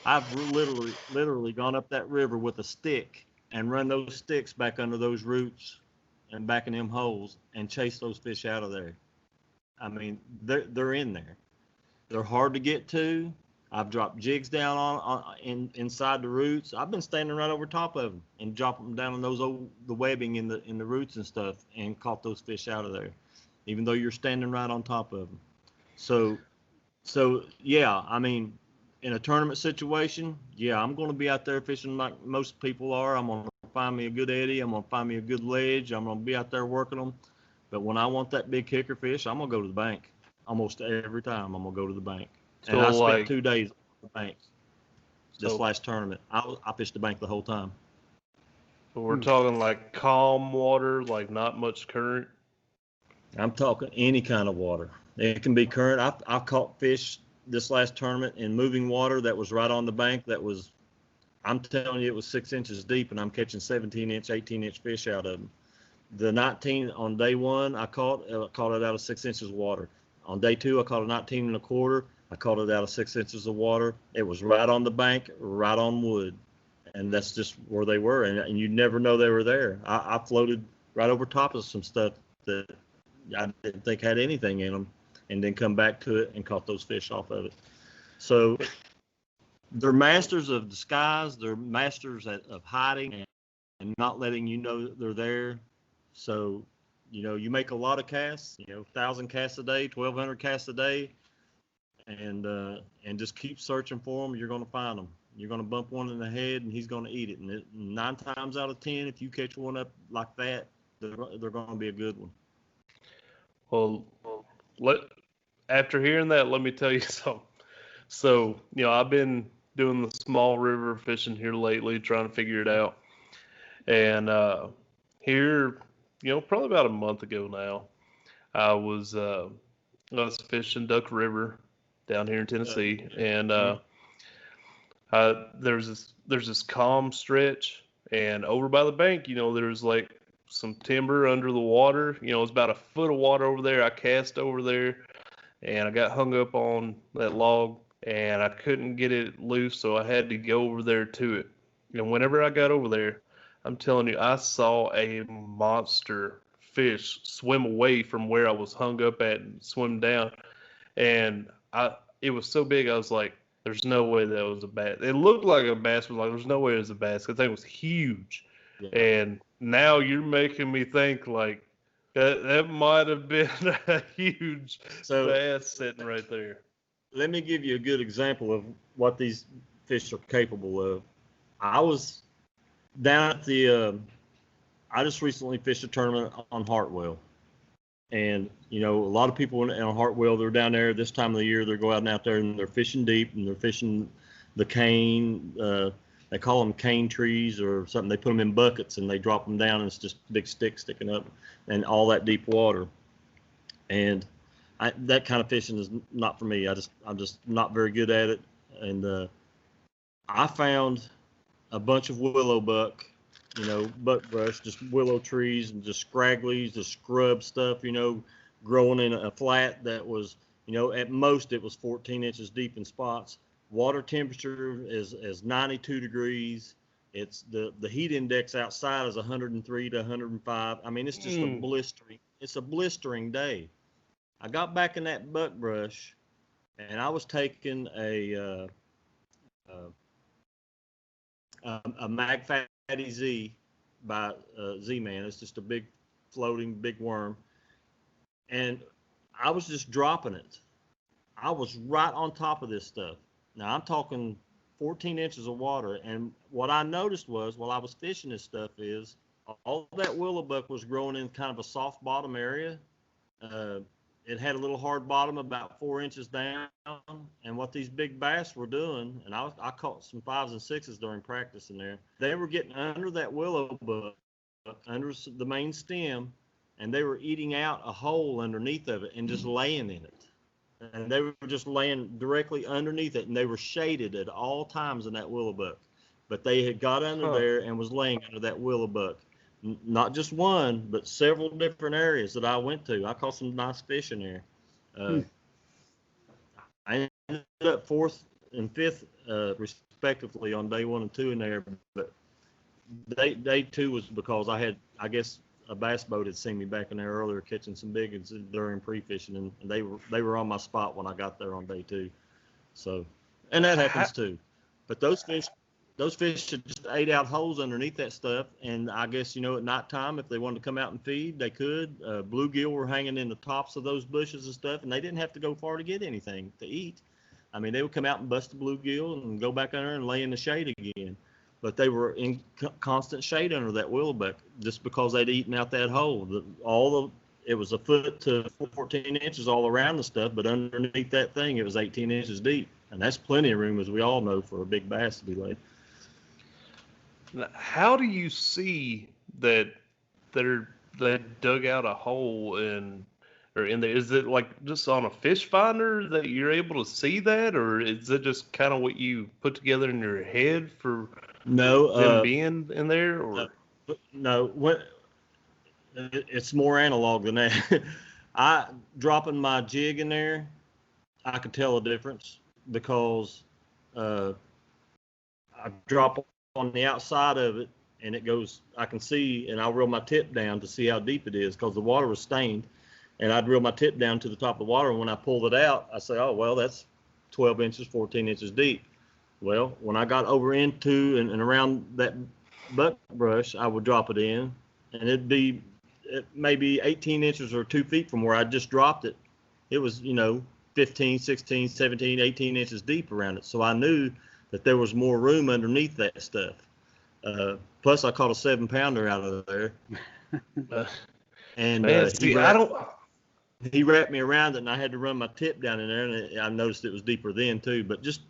I've literally gone up that river with a stick and run those sticks back under those roots and back in them holes and chase those fish out of there. I mean, they're in there. They're hard to get to. I've dropped jigs down inside the roots. I've been standing right over top of them and dropping them down on the webbing in the roots and stuff, and caught those fish out of there, even though you're standing right on top of them. So yeah, I mean, in a tournament situation, yeah, I'm going to be out there fishing like most people are. I'm going to find me a good eddy. I'm going to find me a good ledge. I'm going to be out there working them. But when I want that big kicker fish, I'm going to go to the bank. Almost every time I'm going to go to the bank. And I spent 2 days on the bank this last tournament. I fished the bank the whole time. So we're talking like calm water, like not much current? I'm talking any kind of water. It can be current. I caught fish this last tournament in moving water that was right on the bank. I'm telling you, it was 6 inches deep, and I'm catching 17-inch, 18-inch fish out of them. The 19 on day one, I caught it out of 6 inches of water. On day two, I caught a 19 1/4. I caught it out of 6 inches of water. It was right on the bank, right on wood, and that's just where they were. And you'd never know they were there. I floated right over top of some stuff that I didn't think had anything in them, and then come back to it and caught those fish off of it. So they're masters of disguise. They're masters of hiding and not letting you know they're there. So, you make a lot of casts, 1,000 casts a day, 1,200 casts a day, and just keep searching for them. You're going to find them. You're going to bump one in the head, and he's going to eat it. And 9 times out of 10, if you catch one up like that, they're going to be a good one. Well, after hearing that, let me tell you something. So, I've been doing the small river fishing here lately, trying to figure it out. And here, probably about a month ago now, I was fishing Duck River down here in Tennessee, and there's this calm stretch, and over by the bank, there's like some timber under the water. It's about a foot of water over there. I cast over there, and I got hung up on that log, and I couldn't get it loose, so I had to go over there to it. And whenever I got over there, I'm telling you, I saw a monster fish swim away from where I was hung up at and swim down. And it was so big, I was like, there's no way that was a bass. It looked like a bass, but like, there's no way it was a bass. The thing was huge. Yeah. And now you're making me think like that might have been a huge bass sitting right there. Let me give you a good example of what these fish are capable of. I was down at I just recently fished a tournament on Hartwell. And, a lot of people on Hartwell, they're down there this time of the year, they're going out there and they're fishing deep and they're fishing the cane. They call them cane trees or something. They put them in buckets and they drop them down and it's just a big stick sticking up and all that deep water. And that kind of fishing is not for me. I'm just not very good at it. And I found a bunch of willow buck, buckbrush, just willow trees and just scragglies, the scrub stuff, growing in a flat that was, at most it was 14 inches deep in spots. Water temperature is 92 degrees. It's the heat index outside is 103 to 105. I mean, it's just a blistering day. I got back in that buckbrush and I was taking a Mag Fatty Z by Z-Man. It's just a big floating big worm. And I was just dropping it. I was right on top of this stuff. Now I'm talking 14 inches of water. And what I noticed was while I was fishing this stuff is all that willow buck was growing in kind of a soft bottom area. It had a little hard bottom about 4 inches down. And what these big bass were doing, and I caught some 5s and 6s during practice in there, they were getting under that willow buck, under the main stem, and they were eating out a hole underneath of it and just laying in it. And they were just laying directly underneath it, and they were shaded at all times in that willow buck. But they had got under there and was laying under that willow buck. Not just one, but several different areas that I went to. I caught some nice fish in there. I ended up 4th and 5th, respectively, on day 1 and 2 in there. But day 2 was because I guess a bass boat had seen me back in there earlier catching some big ones during pre-fishing, and they were on my spot when I got there on day 2. So, and that happens too. But those fish just ate out holes underneath that stuff. And I guess, at nighttime, if they wanted to come out and feed, they could. Bluegill were hanging in the tops of those bushes and stuff, and they didn't have to go far to get anything to eat. I mean, they would come out and bust the bluegill and go back under and lay in the shade again. But they were in constant shade under that willow buck just because they'd eaten out that hole. It was a foot to 14 inches all around the stuff, but underneath that thing, it was 18 inches deep. And that's plenty of room, as we all know, for a big bass to be laid. How do you see that they dug out a hole in there? Is it like just on a fish finder that you're able to see that, or is it just kind of what you put together in your head for them being in there? Or no, it's more analog than that. I dropping my jig in there, I could tell a difference because I drop on the outside of it and it goes, I can see, and I'll reel my tip down to see how deep it is because the water was stained, and I'd reel my tip down to the top of the water, and when I pulled it out, I say, oh, well, that's 12 inches, 14 inches deep. Well, when I got over into and around that buckbrush, I would drop it in, and it'd be maybe 18 inches or 2 feet from where I just dropped it. It was, 15, 16, 17, 18 inches deep around it. So I knew that there was more room underneath that stuff. Plus, I caught a 7-pounder out of there. And man, see, he wrapped me around it, and I had to run my tip down in there, and I noticed it was deeper then too. But just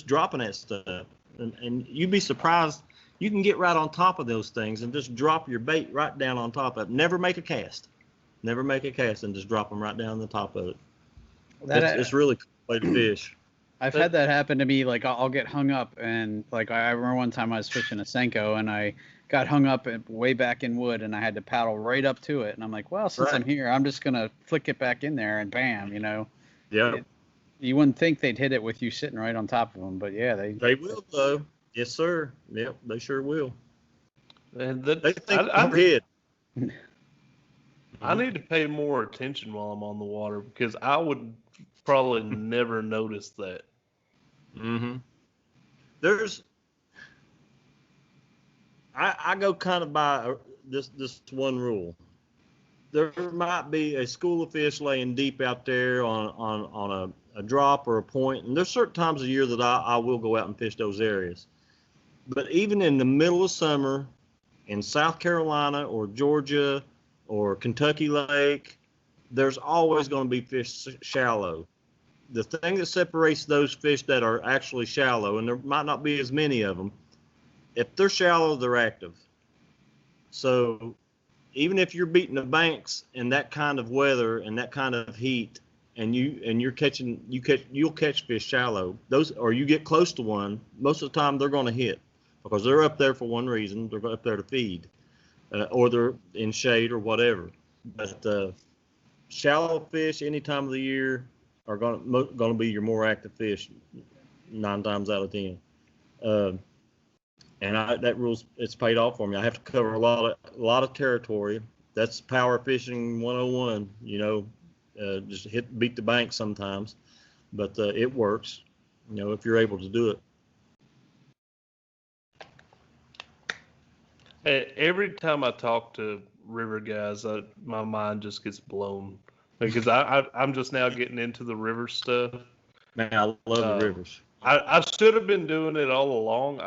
dropping that stuff, and you'd be surprised. You can get right on top of those things and just drop your bait right down on top of it. Never make a cast. Never make a cast and just drop them right down on the top of it. It's really cool way to fish. I've had that happen to me. Like I'll get hung up, and like I remember one time I was fishing a Senko, and I got hung up way back in wood, and I had to paddle right up to it. And I'm like, well, since I'm here, I'm just gonna flick it back in there, and bam, you know. Yeah. You wouldn't think they'd hit it with you sitting right on top of them, but yeah, they will though. Yes, sir. Yep, they sure will. And they think I'm hit. I need to pay more attention while I'm on the water because I would probably never notice that. Mm-hmm. I go kind of by this one rule. There might be a school of fish laying deep out there on a drop or a point, and there's certain times of year that I will go out and fish those areas. But even in the middle of summer in South Carolina or Georgia or Kentucky Lake, there's always going to be fish shallow. The thing that separates those fish that are actually shallow, and there might not be as many of them, if they're shallow, they're active. So even if you're beating the banks in that kind of weather and that kind of heat, and you'll catch fish shallow. Or you get close to one, most of the time they're going to hit because they're up there for one reason. They're up there to feed, or they're in shade or whatever. But shallow fish any time of the year are going to be your more active fish 9 times out of 10. And that rule's it's paid off for me. I have to cover a lot of territory. That's power fishing 101. You know, just beat the bank sometimes, but it works. You know, if you're able to do it. Every time I talk to river guys, my mind just gets blown because I'm just now getting into the river stuff. Man, I love the rivers. I should have been doing it all along.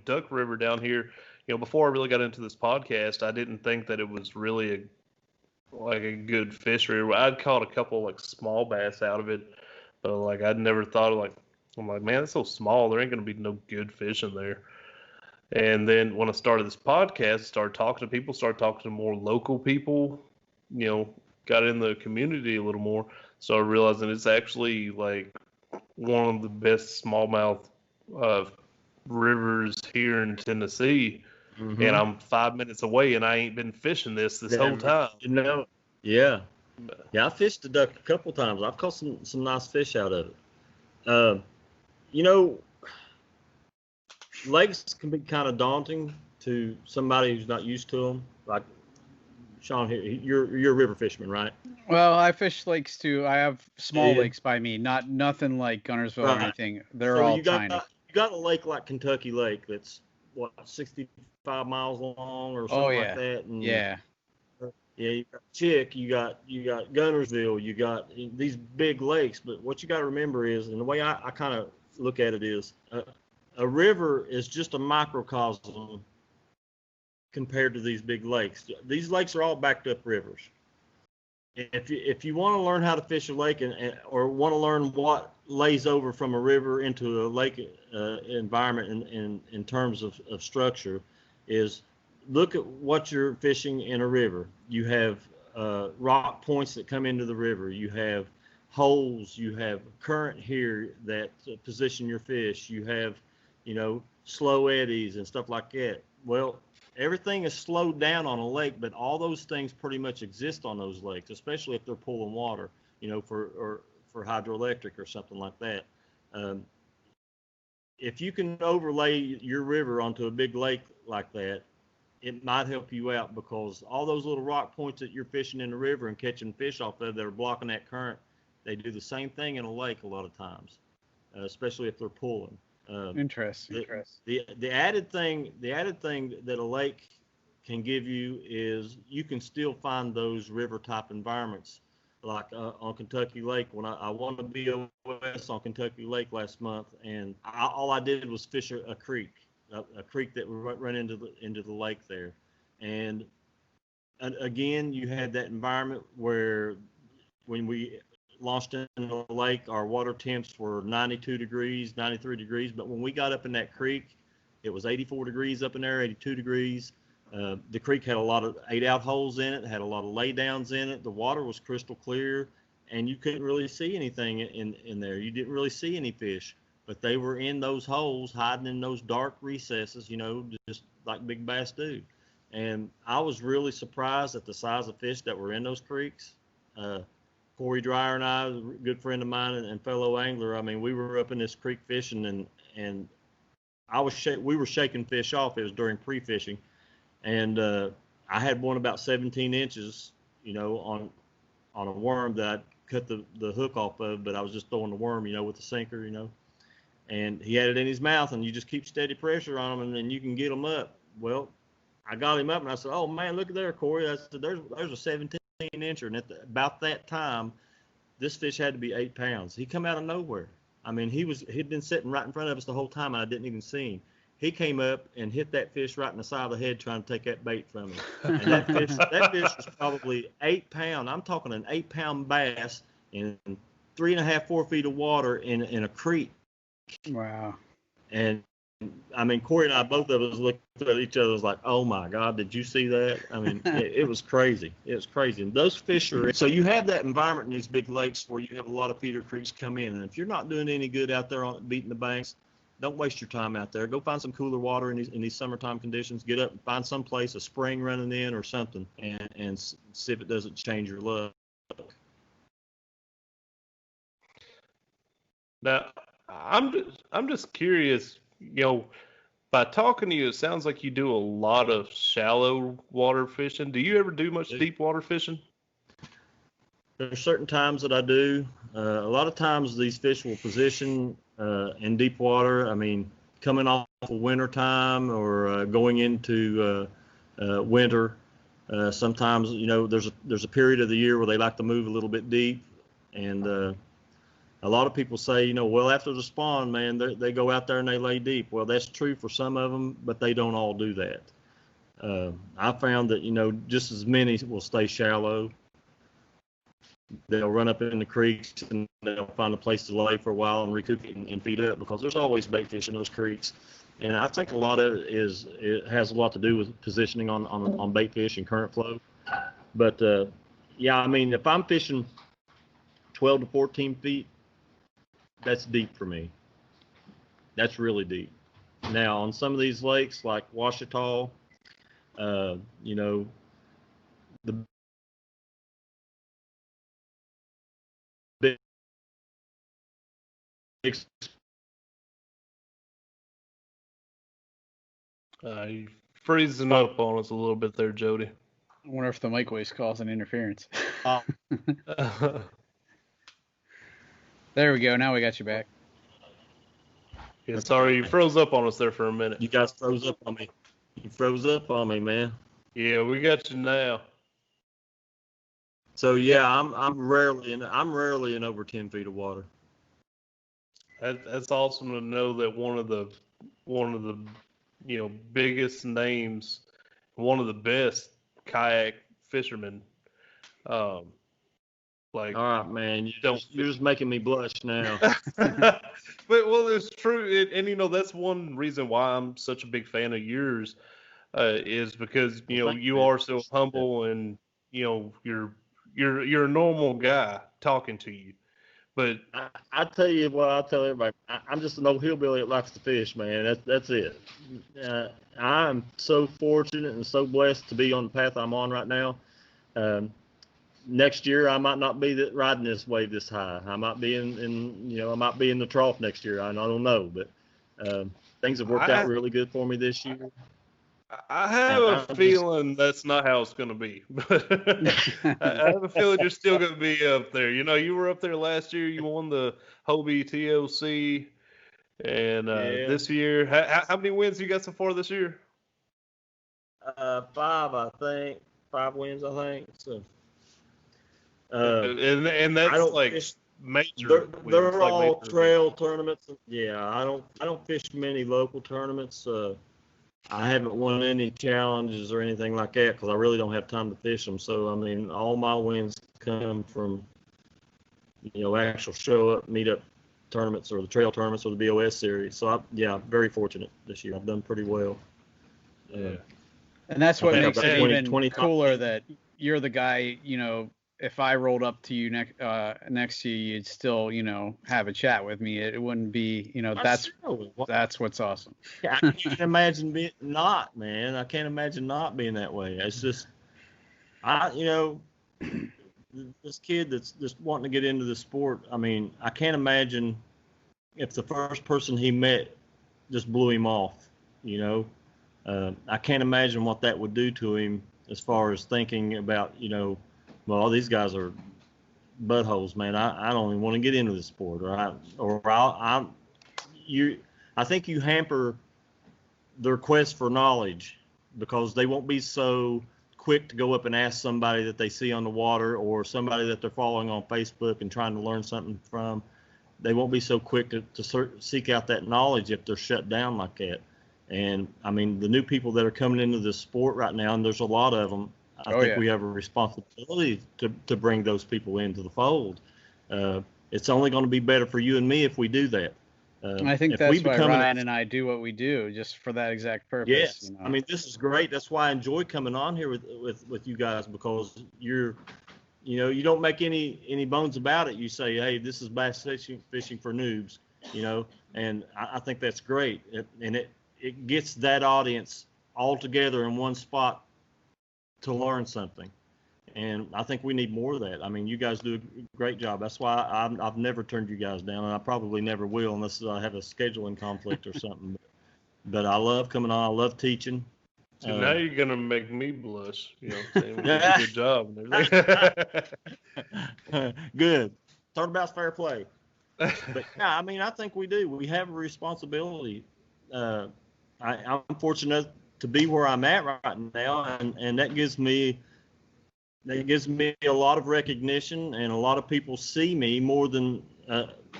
Duck River down here, before I really got into this podcast, I didn't think that it was really a good fish river. I'd caught a couple small bass out of it, but I'd never thought of I'm like, man, it's so small, there ain't gonna be no good fish in there. And then when I started this podcast, started talking to people, started talking to more local people, got in the community a little more, so I realized that it's actually one of the best smallmouth rivers here in Tennessee, and I'm 5 minutes away, and I ain't been fishing this whole time. Yeah, I fished the duck a couple times. I've caught some nice fish out of it. Lakes can be kind of daunting to somebody who's not used to them. Like Sean, here, you're a river fisherman, right? Well, I fish lakes too. I have small lakes by me, nothing like Gunnersville or anything. They're all tiny. You got a lake like Kentucky Lake that's 65 miles long or something like that. And yeah, you got Chick, you got Gunnersville, you got these big lakes. But what you got to remember is, and the way I kind of look at it is, a river is just a microcosm compared to these big lakes. These lakes are all backed up rivers. If you want to learn how to fish a lake or want to learn what lays over from a river into a lake environment in terms of structure, is look at what you're fishing in a river. You have rock points that come into the river. You have holes. You have current here that position your fish. You have, slow eddies and stuff like that. Well, everything is slowed down on a lake, but all those things pretty much exist on those lakes, especially if they're pulling water, for hydroelectric or something like that. If you can overlay your river onto a big lake like that, it might help you out, because all those little rock points that you're fishing in the river and catching fish off of that are blocking that current, they do the same thing in a lake a lot of times, especially if they're pulling. Interesting. The added thing that a lake can give you is you can still find those river type environments, like on Kentucky Lake. When I wanted to be OS on Kentucky Lake last month, and all I did was fish a creek that would run into the lake there, and again, you had that environment where when we launched in the lake, our water temps were 92 degrees, 93 degrees. But when we got up in that creek, it was 84 degrees up in there, 82 degrees. The creek had a lot of 8-out holes in it, had a lot of laydowns in it. The water was crystal clear, and you couldn't really see anything in there. You didn't really see any fish, but they were in those holes, hiding in those dark recesses, just like big bass do. And I was really surprised at the size of fish that were in those creeks. Corey Dreyer and I, a good friend of mine and fellow angler, I mean, we were up in this creek fishing, and we were shaking fish off. It was during pre-fishing, and I had one about 17 inches, on a worm that I cut the hook off of, but I was just throwing the worm, with the sinker, and he had it in his mouth, and you just keep steady pressure on him, and then you can get him up. Well, I got him up, and I said, "Oh man, look at there, Corey." I said, "There's a 17-incher," and about that time, this fish had to be 8 pounds. He come out of nowhere. I mean, he'd been sitting right in front of us the whole time, and I didn't even see him. He came up and hit that fish right in the side of the head, trying to take that bait from him. And that fish was probably 8 pounds. I'm talking an 8-pound bass in 3.5, 4 feet of water in a creek. Wow. And I mean, Corey and I, both of us looked at each other, was like, "Oh my God, did you see that?" I mean, it was crazy. It was crazy. And those fish so you have that environment in these big lakes where you have a lot of feeder creeks come in. And if you're not doing any good out there beating the banks, don't waste your time out there. Go find some cooler water in these summertime conditions. Get up and find some place, a spring running in or something, and see if it doesn't change your luck. Now, I'm just curious, by talking to you, it sounds like you do a lot of shallow water fishing. Do you ever do much deep water fishing? There's certain times that I do. A lot of times these fish will position in deep water. I mean, coming off of winter time or going into winter, sometimes, there's a period of the year where they like to move a little bit deep. And a lot of people say, well, after the spawn, man, they go out there and they lay deep. Well, that's true for some of them, but they don't all do that. I found that, just as many will stay shallow. They'll run up in the creeks and they'll find a place to lay for a while and recoup it and feed up, because there's always bait fish in those creeks. And I think a lot of it has a lot to do with positioning on bait fish and current flow. But yeah, I mean, if I'm fishing 12 to 14 feet, that's deep for me. That's really deep. Now, on some of these lakes like Ouachita, the big You're freezing up on us a little bit there, Jody. I wonder if the mic wave's causing interference. There we go. Now we got you back. Yeah, sorry, you froze up on us there for a minute. You guys froze up on me. You froze up on me, man. Yeah, we got you now. So yeah, I'm rarely in over 10 feet of water. That's awesome to know that one of the biggest names, one of the best kayak fishermen. All right, man, you're just making me blush now. But it's true, and that's one reason why I'm such a big fan of yours, is because you are so humble, and you're a normal guy talking to you. But I tell you what, I tell everybody, I'm just an old hillbilly that likes to fish, man. That's it. I'm so fortunate and so blessed to be on the path I'm on right now. Next year, I might not be riding this wave this high. I might be I might be in the trough next year. I don't know, but things have worked out really good for me this year. I have a feeling that's not how it's going to be. But I have a feeling you're still going to be up there. You were up there last year. You won the Hobie TLC, and this year, how many wins you got so far this year? 5, I think. 5 wins, I think. So. And that's like major. They're all trail tournaments. Yeah, I don't fish many local tournaments. I haven't won any challenges or anything like that because I really don't have time to fish them. So I mean, all my wins come from actual show up, meet up tournaments or the trail tournaments or the BOS series. So very fortunate this year. I've done pretty well. Yeah. And that's what makes it even 20 cooler that you're the guy, if I rolled up to you next to you, you'd still, have a chat with me. It wouldn't be, that's what's awesome. I can't imagine man. I can't imagine not being that way. It's just, this kid that's just wanting to get into the sport. I mean, I can't imagine if the first person he met just blew him off, I can't imagine what that would do to him as far as thinking about, well, these guys are buttholes, man. I don't even want to get into the sport, I think you hamper their quest for knowledge because they won't be so quick to go up and ask somebody that they see on the water or somebody that they're following on Facebook and trying to learn something from. They won't be so quick to seek out that knowledge if they're shut down like that. And I mean, the new people that are coming into this sport right now, and there's a lot of them, I think we have a responsibility to bring those people into the fold. It's only going to be better for you and me if we do that. I think that's why Ryan and I do what we do, just for that exact purpose. Yes, I mean, this is great. That's why I enjoy coming on here with you guys, because you don't make any bones about it. You say, hey, this is bass fishing for noobs, and I think that's great. It gets that audience all together in one spot to learn something. And I think we need more of that. I mean, you guys do a great job. That's why I've never turned you guys down, and I probably never will unless I have a scheduling conflict or something. But I love coming on. I love teaching. So now you're going to make me blush. Good job. Good. Turnabout's fair play. But, yeah, I mean, I think we do. We have a responsibility. I'm fortunate to be where I'm at right now, and that gives me a lot of recognition, and a lot of people see me more than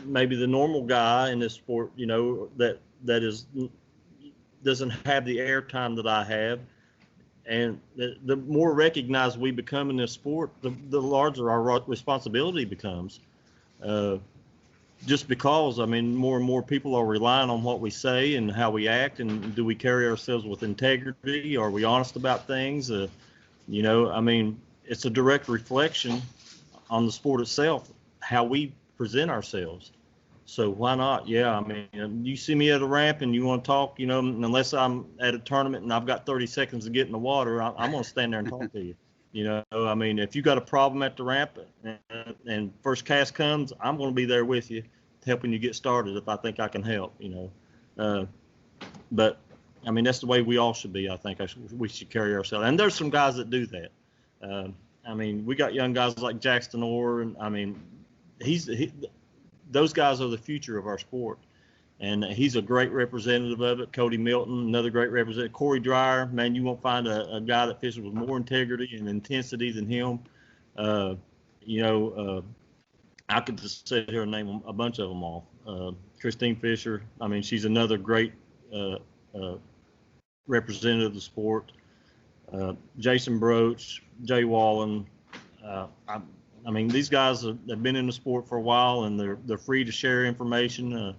maybe the normal guy in this sport, that doesn't have the airtime that I have. And the more recognized we become in this sport, the larger our responsibility becomes. Just because, I mean, more and more people are relying on what we say and how we act, and do we carry ourselves with integrity? Are we honest about things? I mean, it's a direct reflection on the sport itself, how we present ourselves. So why not? Yeah, I mean, you see me at a ramp and you want to talk, unless I'm at a tournament and I've got 30 seconds to get in the water, I'm going to stand there and talk to you. I mean, if you got a problem at the ramp and first cast comes, I'm going to be there with you, helping you get started if I think I can help, But, I mean, that's the way we all should be, I think. We should carry ourselves. And there's some guys that do that. I mean, we got young guys like Jackson Orr, and I mean, those guys are the future of our sport, and he's a great representative of it. Cody Milton, another great representative. Corey Dreyer, man, you won't find a guy that fishes with more integrity and intensity than him. I could just sit here and name a bunch of them off. Christine Fisher, I mean, she's another great representative of the sport. Jason Broach, Jay Wallen. I mean, these guys have been in the sport for a while, and they're free to share information,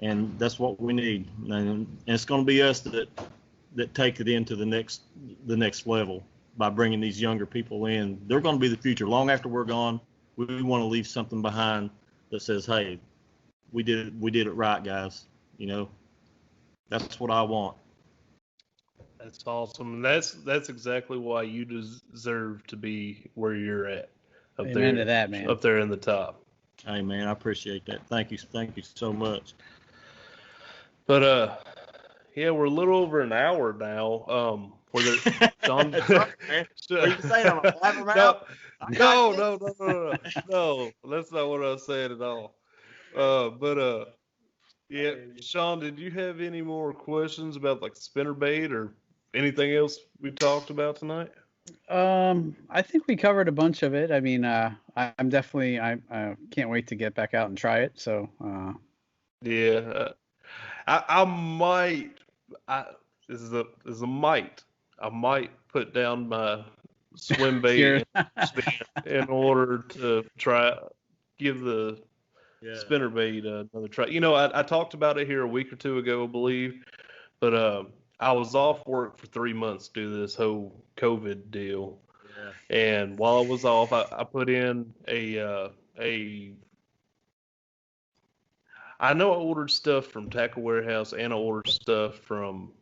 and that's what we need. And it's going to be us that take it into the next level by bringing these younger people in. They're going to be the future. Long after we're gone, we want to leave something behind that says, "Hey, we did it right, guys." That's what I want. That's awesome. That's exactly why you deserve to be where you're at. Up Amen to that, man. Up there in the top. Hey, man, I appreciate that. Thank you so much. But yeah, we're a little over an hour now. Sean, man. What you saying? I'm a blabbermouth? No, that's not what I was saying at all. Yeah, Sean, did you have any more questions about like spinnerbait or anything else we talked about tonight? I think we covered a bunch of it. I mean, I'm definitely, I can't wait to get back out and try it. So, yeah, I might. this is a might. I might put down my swim bait and spin in order to give the spinnerbait another try. You know, I talked about it here a week or two ago, I believe, but I was off work for 3 months due to this whole COVID deal. Yeah. And while I was off, I put in I know I ordered stuff from Tackle Warehouse and I ordered stuff from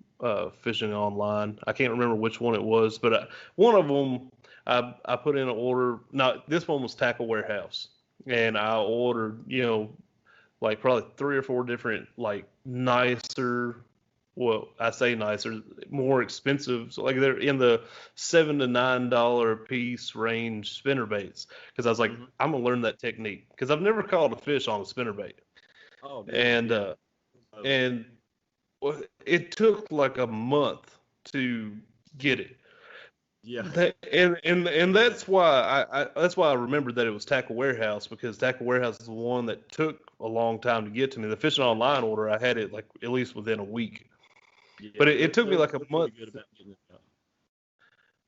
Fishing Online. I can't remember which one it was, but one of them I put in an order. No, this one was Tackle Warehouse, and I ordered, like probably 3 or 4 different like nicer. Well, I say nicer, more expensive. So like they're in the $7 to $9 a piece range spinnerbaits. Because I was like, I'm gonna learn that technique because I've never caught a fish on a spinnerbait. Oh, man. And it took like a month to get it. Yeah. And that's why I remembered that it was Tackle Warehouse, because Tackle Warehouse is the one that took a long time to get to me. The Fishing Online order, I had it like at least within a week. Yeah, but it took me like a month.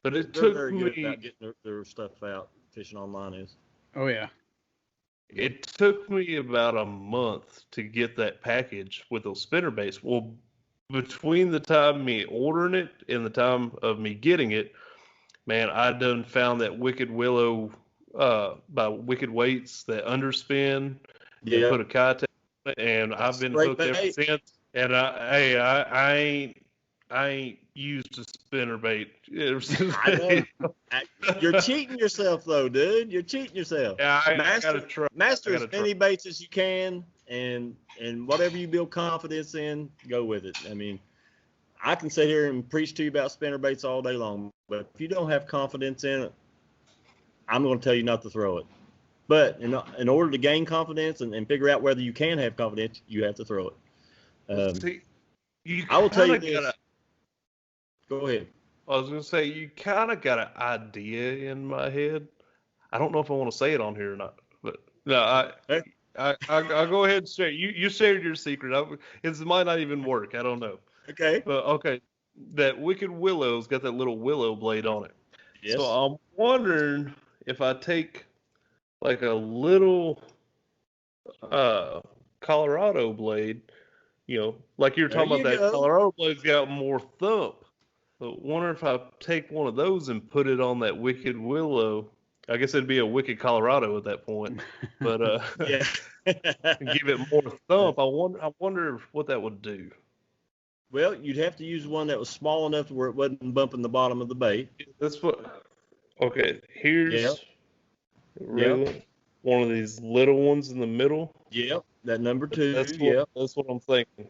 But it took me about getting their stuff out. Fishing Online is. Oh yeah. It took me about a month to get that package with those spinnerbaits. Well, between the time me ordering it and the time of me getting it, man, I done found that Wicked Willow by Wicked Weights, that underspin. Yeah. Put a kayak on it, and I've been hooked ever since. And I ain't used a spinnerbait ever since. I know. You're cheating yourself though, dude. You're cheating yourself. Yeah, I gotta try. Master as many baits as you can, and whatever you build confidence in, go with it. I mean, I can sit here and preach to you about spinnerbaits all day long, but if you don't have confidence in it, I'm going to tell you not to throw it. But in order to gain confidence and figure out whether you can have confidence, you have to throw it. See, I will tell you this. Go ahead. I was going to say, you kind of got an idea in my head. I don't know if I want to say it on here or not, but no, I'll go ahead and share. You shared your secret. It might not even work. I don't know. Okay. But okay, that Wicked Willow's got that little willow blade on it. Yes. So I'm wondering if I take like a little Colorado blade, like you're talking about, that Colorado blade's got more thump. But wonder if I take one of those and put it on that Wicked Willow. I guess it'd be a Wicked Colorado at that point, but yeah, give it more thump. I wonder what that would do. Well, you'd have to use one that was small enough to where it wasn't bumping the bottom of the bait. That's what. Okay, here's one of these little ones in the middle. Yep, that number 2. That's what I'm thinking.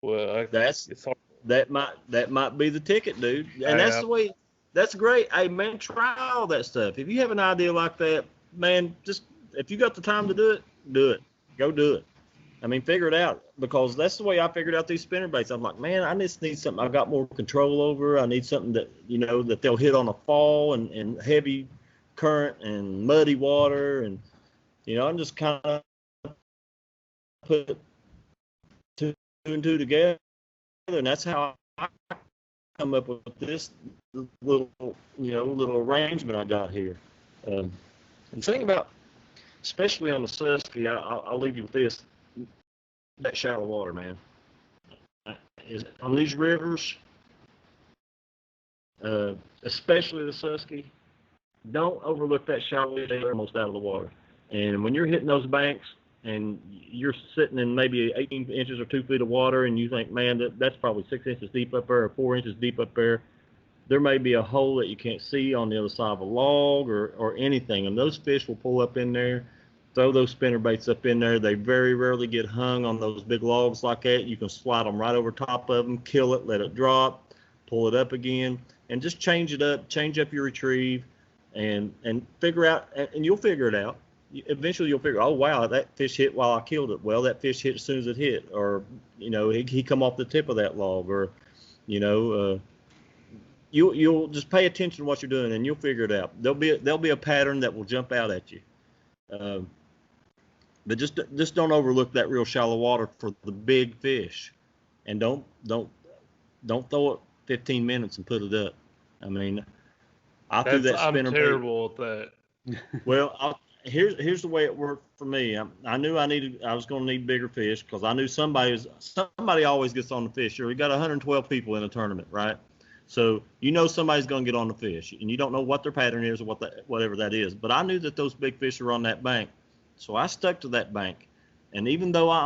Well, it's hard. That might be the ticket, dude. And that's the way. That's great. Hey, man, try all that stuff. If you have an idea like that, man, just if you got the time to do it, do it. Go do it. I mean, figure it out, because that's the way I figured out these spinnerbaits. I'm like, man, I just need something I've got more control over. I need something that, that they'll hit on a fall and heavy current and muddy water. And, I'm just kind of put 2 and 2 together. And that's how I come up with this little arrangement I got here. And think about, especially on the Susky, I'll leave you with this. That shallow water, man. On these rivers, especially the Susky, don't overlook that shallow water. They're almost out of the water. And when you're hitting those banks and you're sitting in maybe 18 inches or 2 feet of water, and you think, man, that's probably 6 inches deep up there or 4 inches deep up there, there may be a hole that you can't see on the other side of a log or anything. And those fish will pull up in there. Throw those spinnerbaits up in there. They very rarely get hung on those big logs like that. You can slide them right over top of them, kill it, let it drop, pull it up again, and just change it up, change up your retrieve, and figure out, and you'll figure it out. Eventually you'll figure, oh, wow, that fish hit while I killed it. Well, that fish hit as soon as it hit, or, he come off the tip of that log, or, you'll just pay attention to what you're doing, and you'll figure it out. There'll be a pattern that will jump out at you. But just don't overlook that real shallow water for the big fish, and don't don't throw it 15 minutes and put it up. I mean, I threw that I'm spinnerbait. terrible at that. Well, here's the way it worked for me. I knew I was going to need bigger fish because I knew somebody always gets on the fish. We got 112 people in a tournament, right? So somebody's going to get on the fish, and you don't know what their pattern is or whatever that is. But I knew that those big fish were on that bank, so I stuck to that bank. And even though I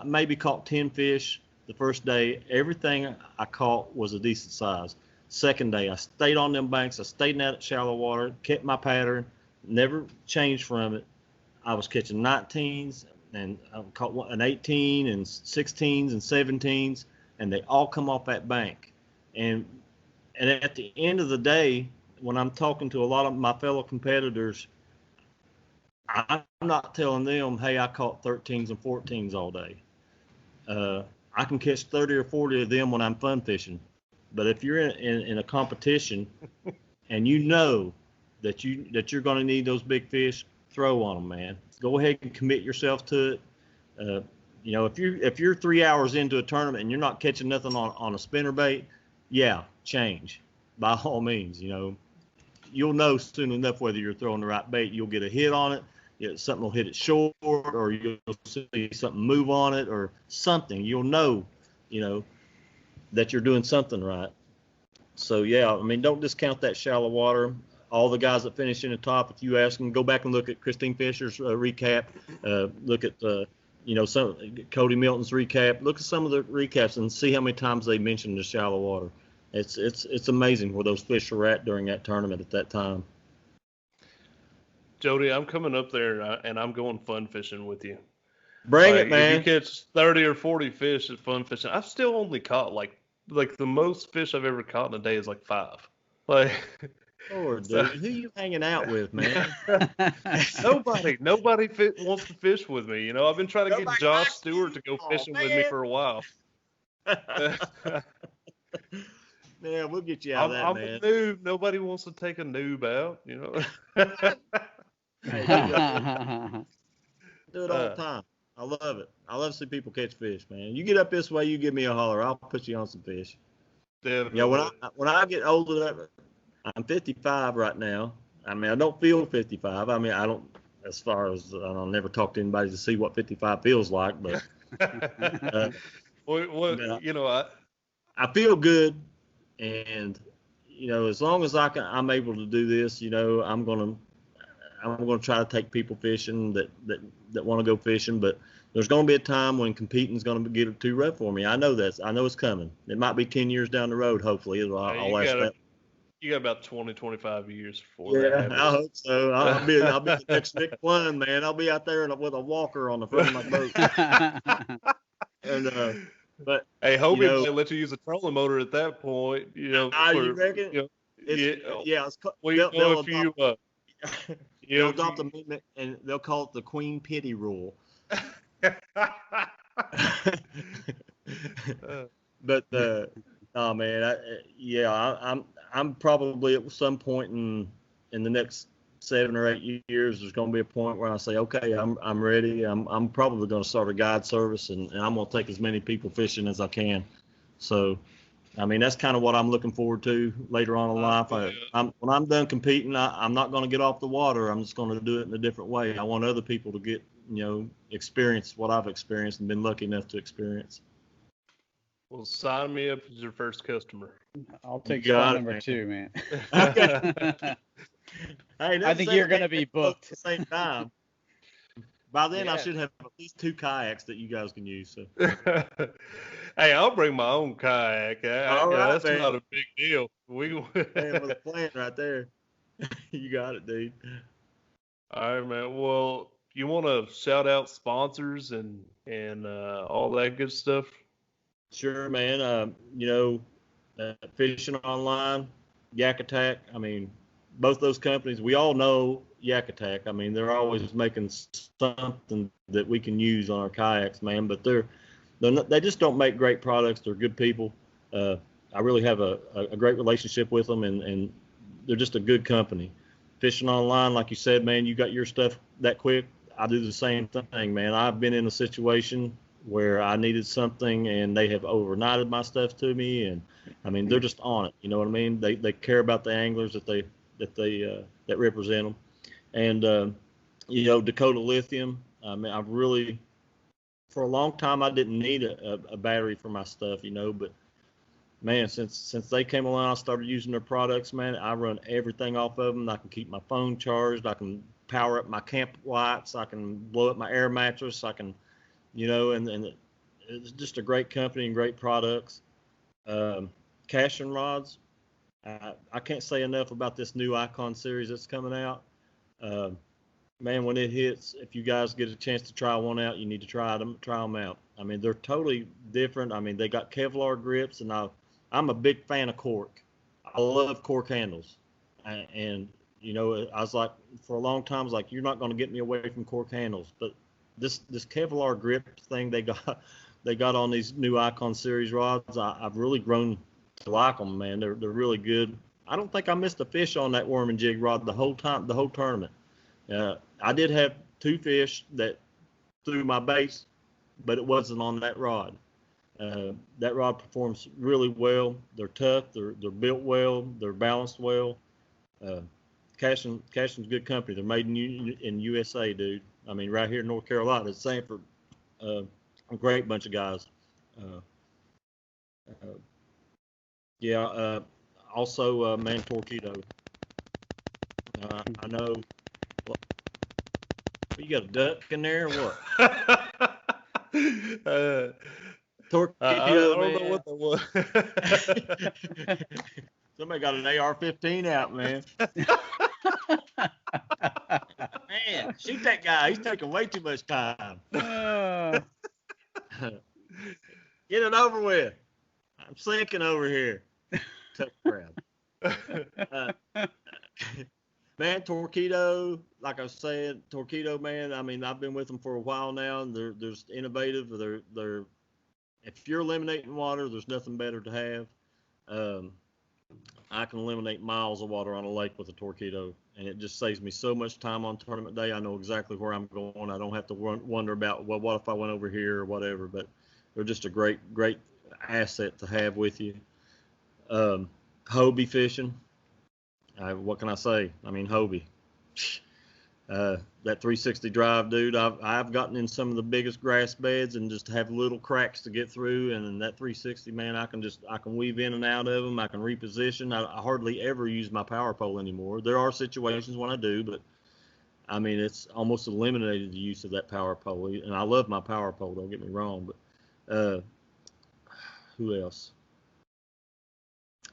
maybe caught 10 fish the first day, everything I caught was a decent size. Second day, I stayed on them banks. I stayed in that shallow water, kept my pattern, never changed from it. I was catching 19s, and I caught an 18 and 16s and 17s, and they all come off that bank. And at the end of the day, when I'm talking to a lot of my fellow competitors, I'm not telling them, hey, I caught 13s and 14s all day. I can catch 30 or 40 of them when I'm fun fishing. But if you're in a competition and you know that you're going to need those big fish, throw on them, man. Go ahead and commit yourself to it. If you're 3 hours into a tournament and you're not catching nothing on a spinnerbait, yeah, change by all means. You'll know soon enough whether you're throwing the right bait. You'll get a hit on it. Something will hit it short, or you'll see something move on it, or something. You'll know, that you're doing something right. So yeah, I mean, don't discount that shallow water. All the guys that finish in the top, if you ask them, go back and look at Christine Fisher's recap. Look at some Cody Milton's recap. Look at some of the recaps and see how many times they mentioned the shallow water. It's amazing where those fish are at during that tournament at that time. Jody, I'm coming up there and I'm going fun fishing with you. Bring it, man. If you catch 30 or 40 fish at fun fishing, I've still only caught like the most fish I've ever caught in a day is like 5. Like, Lord, dude, who you hanging out with, man? Nobody wants to fish with me. I've been trying to get Josh Stewart to go fishing with me for a while. Man, we'll get you out of that, I'm man. a noob. Nobody wants to take a noob out, Hey, do it all the time. I love it. I love to see people catch fish, man. You get up this way, you give me a holler. I'll put you on some fish. Definitely. When I get old enough, I'm 55 right now. I mean, I don't feel 55. I mean, I don't. As far as I'll never talk to anybody to see what 55 feels like, but I feel good, and as long as I'm able to do this, I'm gonna try to take people fishing that want to go fishing, but there's going to be a time when competing is going to get too rough for me. I know it's coming. It might be 10 years down the road. Hopefully, I'll last that. You got about 20, 25 years before that happens. I hope so. I'll be the next Nick One, man. I'll be out there with a walker on the front of my boat. And but hey, Hobie might let you use a trolling motor at that point. You reckon? They'll adopt the amendment and they'll call it the Queen Pity Rule. But oh man, I'm probably at some point in the next 7 or 8 years, there's going to be a point where I say, okay, I'm ready. I'm probably going to start a guide service, and I'm going to take as many people fishing as I can. So, I mean, that's kind of what I'm looking forward to later on in life. When I'm done competing, I'm not going to get off the water. I'm just going to do it in a different way. I want other people to get, experience what I've experienced and been lucky enough to experience. Well, sign me up as your first customer. I'll take your number 2, man. Hey, I think you're going to be booked at the same time. By then, I should have at least 2 kayaks that you guys can use. So. Hey, I'll bring my own kayak. That's man. Not a big deal. We with a plan right there. You got it, dude. All right, man. Well, you want to shout out sponsors and all that good stuff? Sure, man. Fishing Online, Yak Attack. I mean, both those companies, we all know Yak Attack. I mean, they're always making something that we can use on our kayaks, man. But they just don't make great products. They're good people. I really have a great relationship with them, and they're just a good company. Fishing Online, like you said, man, you got your stuff that quick. I do the same thing, man. I've been in a situation where I needed something, and they have overnighted my stuff to me. And I mean, they're just on it. You know what I mean? They care about the anglers that represent them. And you know, Dakota Lithium. I mean, I've really, for a long time, I didn't need a battery for my stuff, you know, but man, since they came along, I started using their products, man. I run everything off of them. I can keep my phone charged. I can power up my camp lights. I can blow up my air mattress. I can, you know, and it's just a great company and great products. Casting rods. I can't say enough about this new Icon series that's coming out. Man, when it hits, if you guys get a chance to try one out, you need to try them out. I mean, they're totally different. I mean, they got Kevlar grips, and I'm a big fan of cork. I love cork handles. And you know, I was like, for a long time, I was like, you're not going to get me away from cork handles. But this Kevlar grip thing they got on these new Icon series rods, I've really grown to like them, man. They're really good. I don't think I missed a fish on that worm and jig rod the whole tournament. I did have 2 fish that threw my baits, but it wasn't on that rod. That rod performs really well. They're tough. They're built well. They're balanced well. Cashing's good company. They're made in USA, dude. I mean, right here in North Carolina. It's Sanford. A great bunch of guys. Also, man, Torpedo. I know. You got a duck in there or what? Torpedo, I don't man. know what that was. Somebody got an AR-15 out, man. Man, shoot that guy. He's taking way too much time. Get it over with. I'm sinking over here. Tough crowd. Man, Torpedo, like I said, Torpedo, man. I mean, I've been with them for a while now, and they're innovative. They're if you're eliminating water, there's nothing better to have. I can eliminate miles of water on a lake with a Torpedo, and it just saves me so much time on tournament day. I know exactly where I'm going. I don't have to wonder about, well, what if I went over here or whatever. But they're just a great asset to have with you. Hobie fishing. What can I say? I mean, Hobie. That 360 drive, dude. I've gotten in some of the biggest grass beds and just have little cracks to get through. And in that 360, man, I can weave in and out of them. I can reposition. I hardly ever use my power pole anymore. There are situations when I do, but I mean, it's almost eliminated the use of that power pole. And I love my power pole. Don't get me wrong, but who else?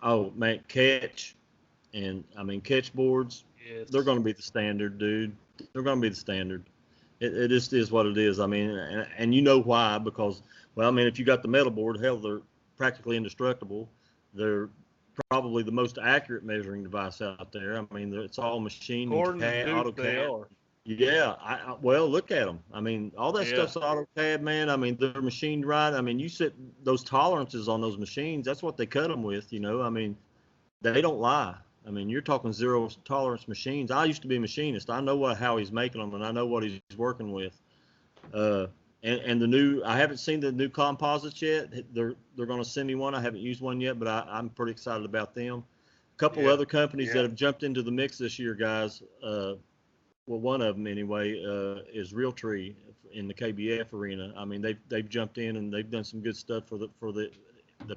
Oh man, Ketch. And I mean, Ketch boards, yes. They're going to be the standard, dude. They're going to be the standard. It just is what it is. I mean, and you know why? Because, well, I mean, if you got the metal board, hell, they're practically indestructible. They're probably the most accurate measuring device out there. I mean, it's all machine and CAD, AutoCAD. Yeah, well, look at them. I mean, all that stuff's AutoCAD, man. I mean, they're machined right. I mean, you set those tolerances on those machines. That's what they cut them with, you know. I mean, they don't lie. I mean, you're talking zero tolerance machines. I used to be a machinist. I know how he's making them, and I know what he's working with. And the new, I haven't seen the new composites yet. They're going to send me one. I haven't used one yet, but I'm pretty excited about them. A couple other companies that have jumped into the mix this year, guys. Well, one of them anyway is Realtree in the KBF arena. I mean, they've jumped in and they've done some good stuff for the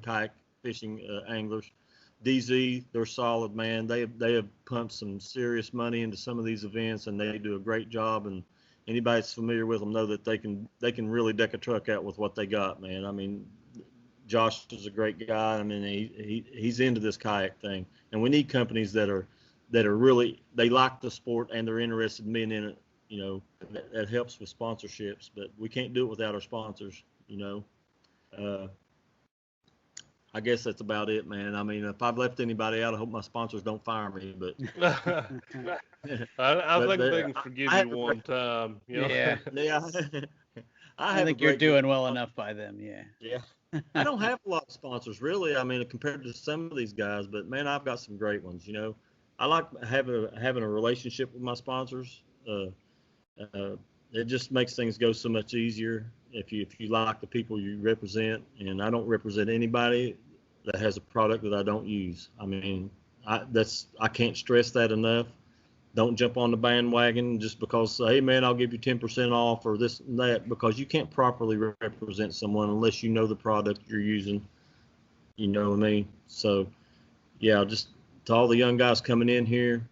kayak fishing anglers. DZ, they're solid, man. They have pumped some serious money into some of these events, and they do a great job. And anybody that's familiar with them know that they can really deck a truck out with what they got, man. I mean, Josh is a great guy. I mean, he's into this kayak thing, and we need companies that are really, they like the sport and they're interested in being in it. You know, that helps with sponsorships, but we can't do it without our sponsors. You know. I guess that's about it, man. I mean, if I've left anybody out, I hope my sponsors don't fire me. But I think they can forgive you one time. You know? Yeah. I think you're doing well enough by them. Yeah. Yeah. I don't have a lot of sponsors, really. I mean, compared to some of these guys, but man, I've got some great ones. You know, I like having a relationship with my sponsors. it just makes things go so much easier if you like the people you represent. And I don't represent anybody that has a product that I don't use. I mean, I can't stress that enough. Don't jump on the bandwagon just because, hey man, I'll give you 10% off or this and that, because you can't properly represent someone unless you know the product you're using. You know what I mean? So yeah, just to all the young guys coming in here,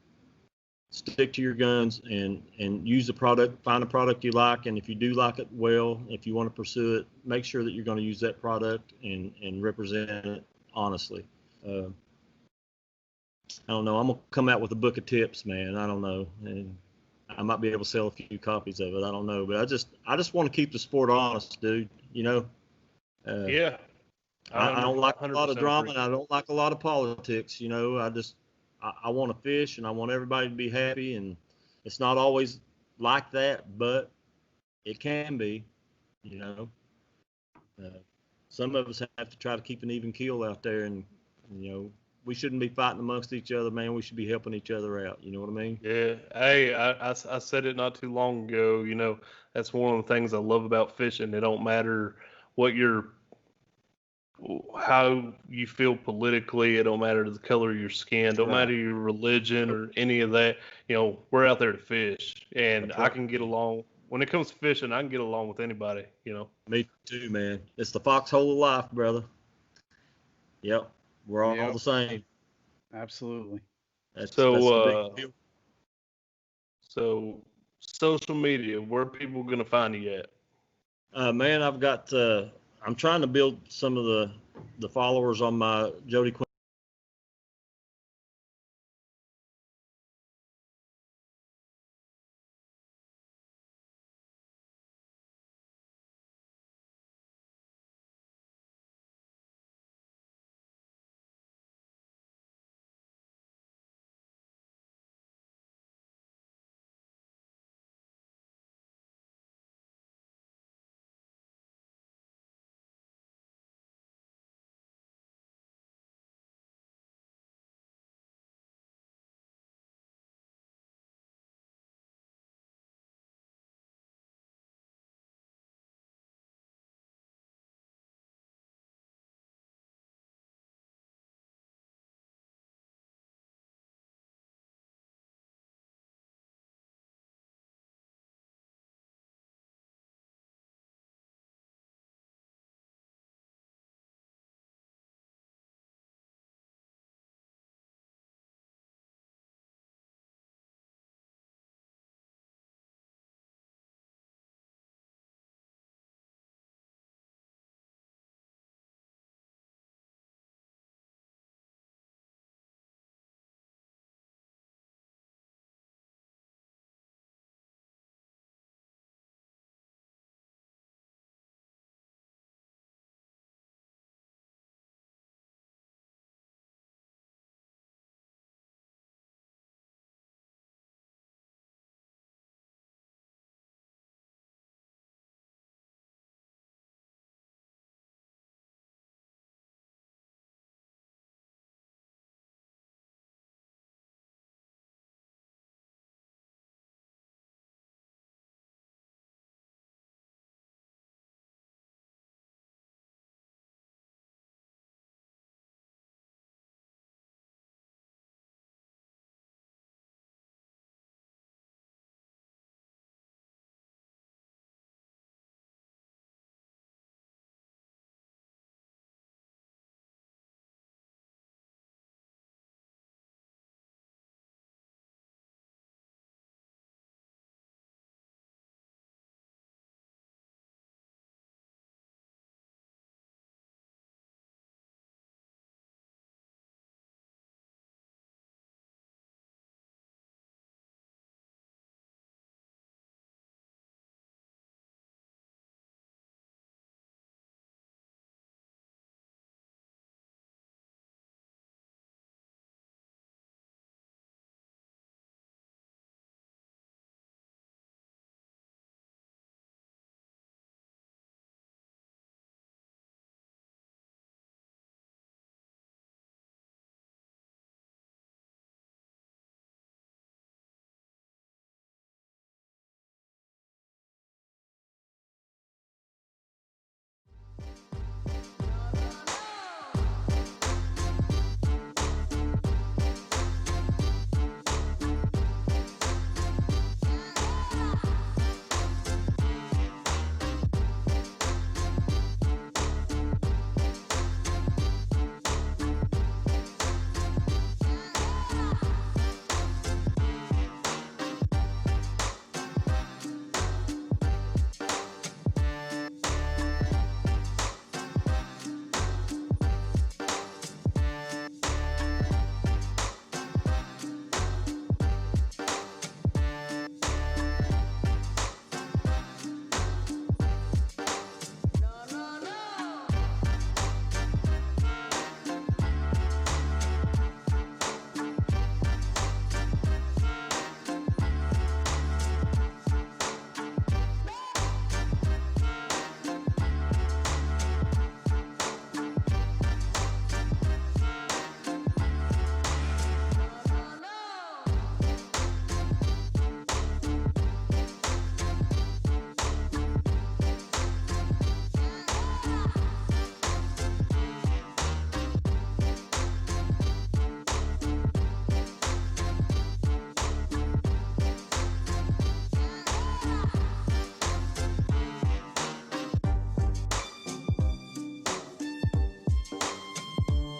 stick to your guns and use the product, find a product you like. And if you do like it, well, if you want to pursue it, make sure that you're going to use that product and represent it honestly. I don't know. I'm going to come out with a book of tips, man. I don't know. And I might be able to sell a few copies of it. I don't know. But I just want to keep the sport honest, dude. You know? Yeah. I don't like a lot of drama, and I don't like a lot of politics. You know, I want to fish, and I want everybody to be happy. And it's not always like that, but it can be, you know. Some of us have to try to keep an even keel out there, and, you know, we shouldn't be fighting amongst each other, man. We should be helping each other out. You know what I mean? Yeah. Hey, I said it not too long ago. You know, that's one of the things I love about fishing. It don't matter how you feel politically. It don't matter the color of your skin. Don't matter your religion or any of that. You know, we're out there to fish, and I can get along. When it comes to fishing, I can get along with anybody. You know. Me too, man. It's the foxhole of life, brother. Yep. We're all the same. Absolutely. That's the big deal. So social media, where are people going to find you at? Man, I've got I'm trying to build some of the followers on my Jody Queen